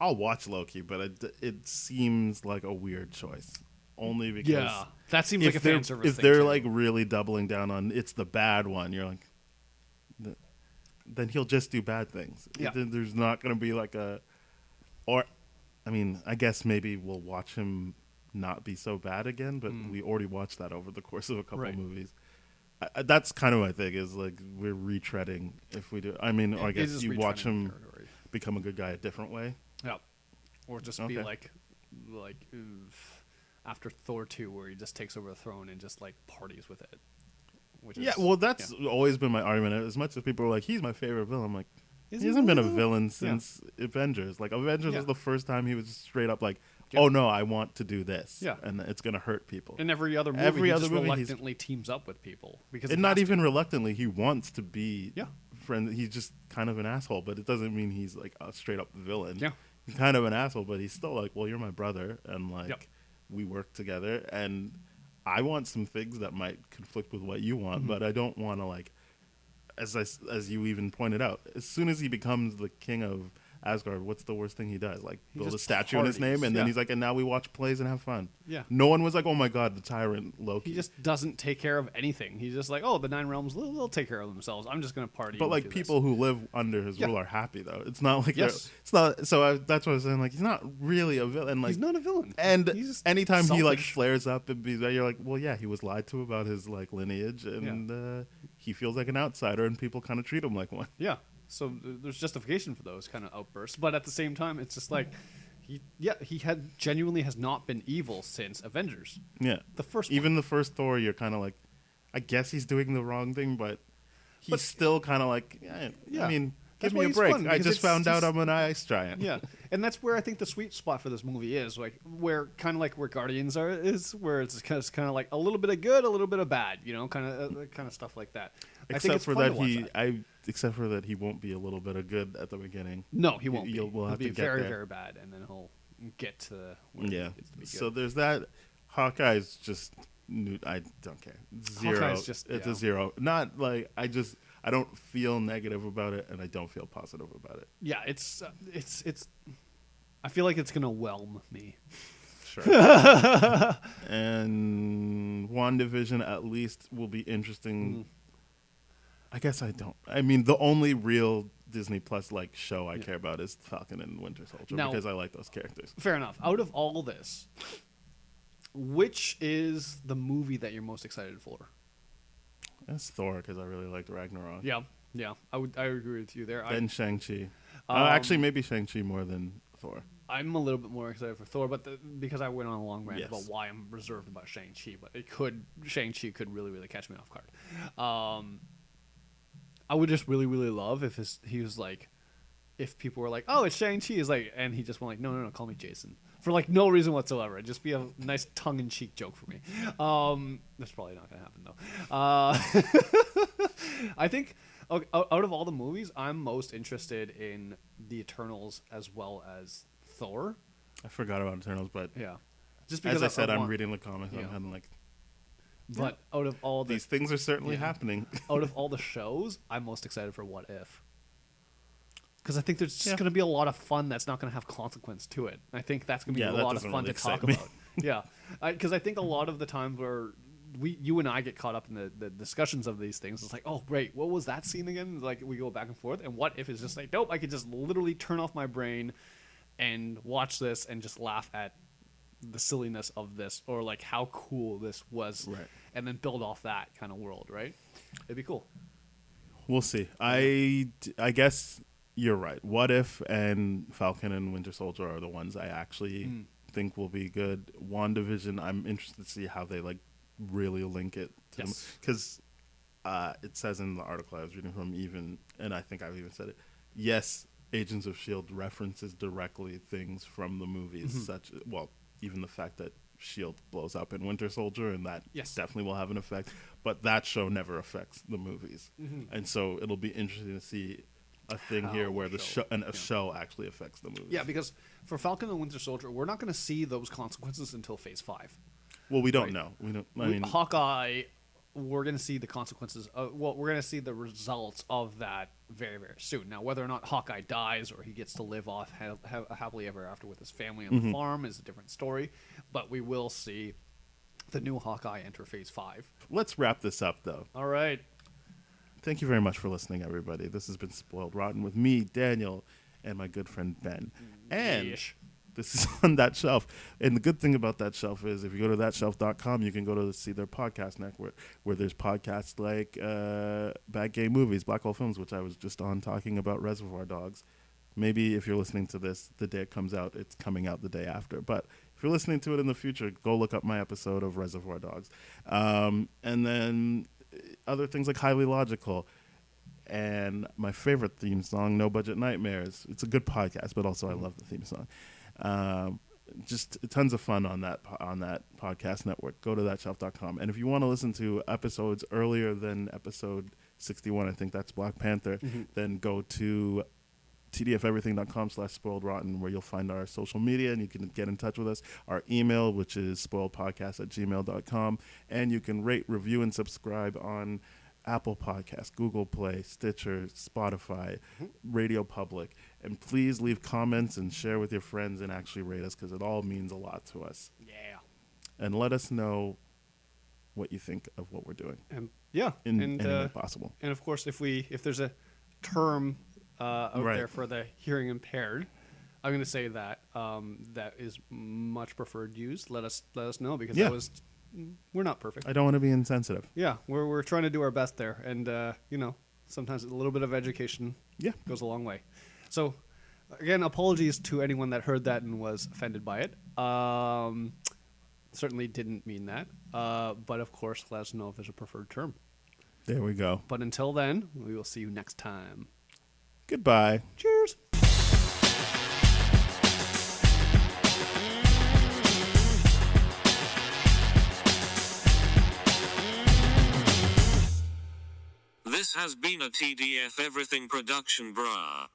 I'll watch Loki, but it seems like a weird choice. Only because Yeah, that seems like a fan service if thing, they're too. like really doubling down on it's the bad one, you're like, then he'll just do bad things. Yeah. There's not going to be like or I mean, I guess maybe we'll watch him not be so bad again, but we already watched that over the course of a couple Right. movies. That's kind of my thing, is like we're retreading if we do. I mean, or I It guess is you watch retreading him territory. become a good guy a different way. Yeah. Or just be Okay. like after Thor 2, where he just takes over the throne and just like parties with it. Which is, Yeah, well, that's always been my argument. As much as people are like, he's my favorite villain, I'm like, Is he he hasn't been a really? villain since Avengers. Like, Avengers Yeah. was the first time he was straight up like, Yeah. oh no, I want to do this. Yeah. And it's going to hurt people. In every other movie, Every he other just movie, he's- reluctantly teams up with people because And he not has even reluctantly, he wants to be Yeah. friend. He's just kind of an asshole, but it doesn't mean he's like a straight up villain. Yeah. He's kind of an asshole, but he's still like, well, you're my brother, and like Yep. we work together, and I want some things that might conflict with what you Mm-hmm. want, but I don't want to like, as you even pointed out, as soon as he becomes the king of Asgard, what's the worst thing he does? Like build a just statue in his parties. name, and then Yeah. he's like, and now we watch plays and have fun. Yeah. No one was like, oh my god, the tyrant Loki. He just doesn't take care of anything. He's just like, oh, the 9 realms, they'll take care of themselves. I'm just gonna party. But and like do this. people who live under his Yeah. rule are happy though. It's not like Yes. it's not. So that's what I was saying. Like he's not really a villain. Like he's not a villain. And He's just anytime he like selfish. flares up and be, you're like, well, yeah, he was lied to about his like lineage, and he feels like an outsider, and people kind of treat him like one. Yeah. So there's justification for those kind of outbursts, but at the same time, it's just like he had genuinely has not been evil since Avengers. Yeah, The first one. even the first Thor, you're kind of like, I guess he's doing the wrong thing, but he's still kind of like, Yeah. I mean, That's give why me a he's break. fun, I because just it's found out just- I'm an ice giant. Yeah, and that's where I think the sweet spot for this movie is, like where kind of like where Guardians is, where it's kind of like a little bit of good, a little bit of bad, you know, kind of stuff like that. I think Except it's for fun that to watch except for that he won't be a little bit of good at the beginning. No, he won't. We'll He'll have be to get very, there. very bad, and then he'll get to where Yeah. he gets to be good. So there's that. Hawkeye's just, I don't care. Zero. Hawkeye's just- it's yeah. a zero. Not like I don't feel negative about it, and I don't feel positive about it. Yeah, it's. I feel like it's gonna whelm me. Sure. And WandaVision at least will be interesting. I guess I don't. I mean, the only real Disney Plus like show I care about is Falcon and Winter Soldier Now- because I like those characters. Fair enough. Out of all this, which is the movie that you're most excited for? That's Thor because I really liked Ragnarok. Yeah. I agree with you there. Then Shang-Chi. Um, Actually, maybe Shang-Chi more than Thor. I'm a little bit more excited for Thor, but because I went on a long rant Yes. about why I'm reserved about Shang-Chi, but Shang-Chi could really, really catch me off guard. I would just really, really love if he was like, if people were like, oh, it's Shang-Chi, is like, and he just went like, no, call me Jason, for like no reason whatsoever. It'd just be a nice tongue-in-cheek joke for me. That's probably not gonna happen though. I think out of all the movies, I'm most interested in the Eternals as well as Thor. I forgot about Eternals, but Yeah, just because as I said, I'm want- reading the comics. Yeah. I'm kind of like, But out of all these things are certainly happening. out of all the shows, I'm most excited for What If. Because I think there's just Yeah. going to be a lot of fun that's not going to have consequence to it. I think that's going to be Yeah, a that lot of doesn't fun really to talk excite me. about. Yeah, because I think a lot of the times where you and I get caught up in the discussions of these things, it's like, oh, great, what was that scene again? Like we go back and forth, and What If is just like, nope, I could just literally turn off my brain and watch this and just laugh at the silliness of this, or like how cool this was, Right. and then build off that kind of world, right? It'd be cool. We'll see. I guess you're right. What If and Falcon and Winter Soldier are the ones I actually think will be good. WandaVision, I'm interested to see how they like really link it to Yes. because it says in the article I was reading from, even, and I think I've even said it, yes, Agents of S.H.I.E.L.D. references directly things from the movies, even the fact that S.H.I.E.L.D. blows up in Winter Soldier, and that Yes. definitely will have an effect, but that show never affects the movies. And so it'll be interesting to see a thing How here where the the show- show and a show actually affects the movies. Yeah, because for Falcon and Winter Soldier, we're not going to see those consequences until Phase 5. Well, we don't Right. know. We don't. I mean, Hawkeye, we're going to see the consequences. We're going to see the results of that very, very soon. Now, whether or not Hawkeye dies or he gets to live off happily ever after with his family on the farm is a different story. But we will see the new Hawkeye enter Phase 5. let's wrap this up though. All right. thank you very much for listening, everybody. This has been Spoiled Rotten with me, Daniel, and my good friend Ben. And Yeesh. this is on That Shelf. And the good thing about That Shelf is if you go to thatshelf.com, you can go to see their podcast network where there's podcasts like Bad Gay Movies, Black Hole Films, which I was just on talking about Reservoir Dogs. Maybe if you're listening to this the day it comes out, it's coming out the day after. But if you're listening to it in the future, go look up my episode of Reservoir Dogs. And then other things like Highly Logical and my favorite theme song, No Budget Nightmares. It's a good podcast, but also I love the theme song. Just tons of fun on that podcast network. Go to thatshelf.com. And if you want to listen to episodes earlier than episode 61, I think that's Black Panther, then go to tdfeverything.com/spoiledrotten, where you'll find our social media and you can get in touch with us. Our email, which is spoiledpodcast@gmail.com, and you can rate, review, and subscribe on Apple Podcasts, Google Play, Stitcher, Spotify, Radio Public. And please leave comments and share with your friends and actually rate us, because it all means a lot to us. Yeah. And let us know what you think of what we're doing. In any way possible. And of course, if there's a term out Right. there for the hearing impaired, I'm going to say that that is much preferred use. Let us know, because we're not perfect. I don't want to be insensitive. Yeah, we're trying to do our best there, and sometimes a little bit of education goes a long way. So again, apologies to anyone that heard that and was offended by it. Certainly didn't mean that, but of course, let us know if there's a preferred term. There we go. But until then, we will see you next time. Goodbye. Cheers. This has been a TDF Everything production, brah.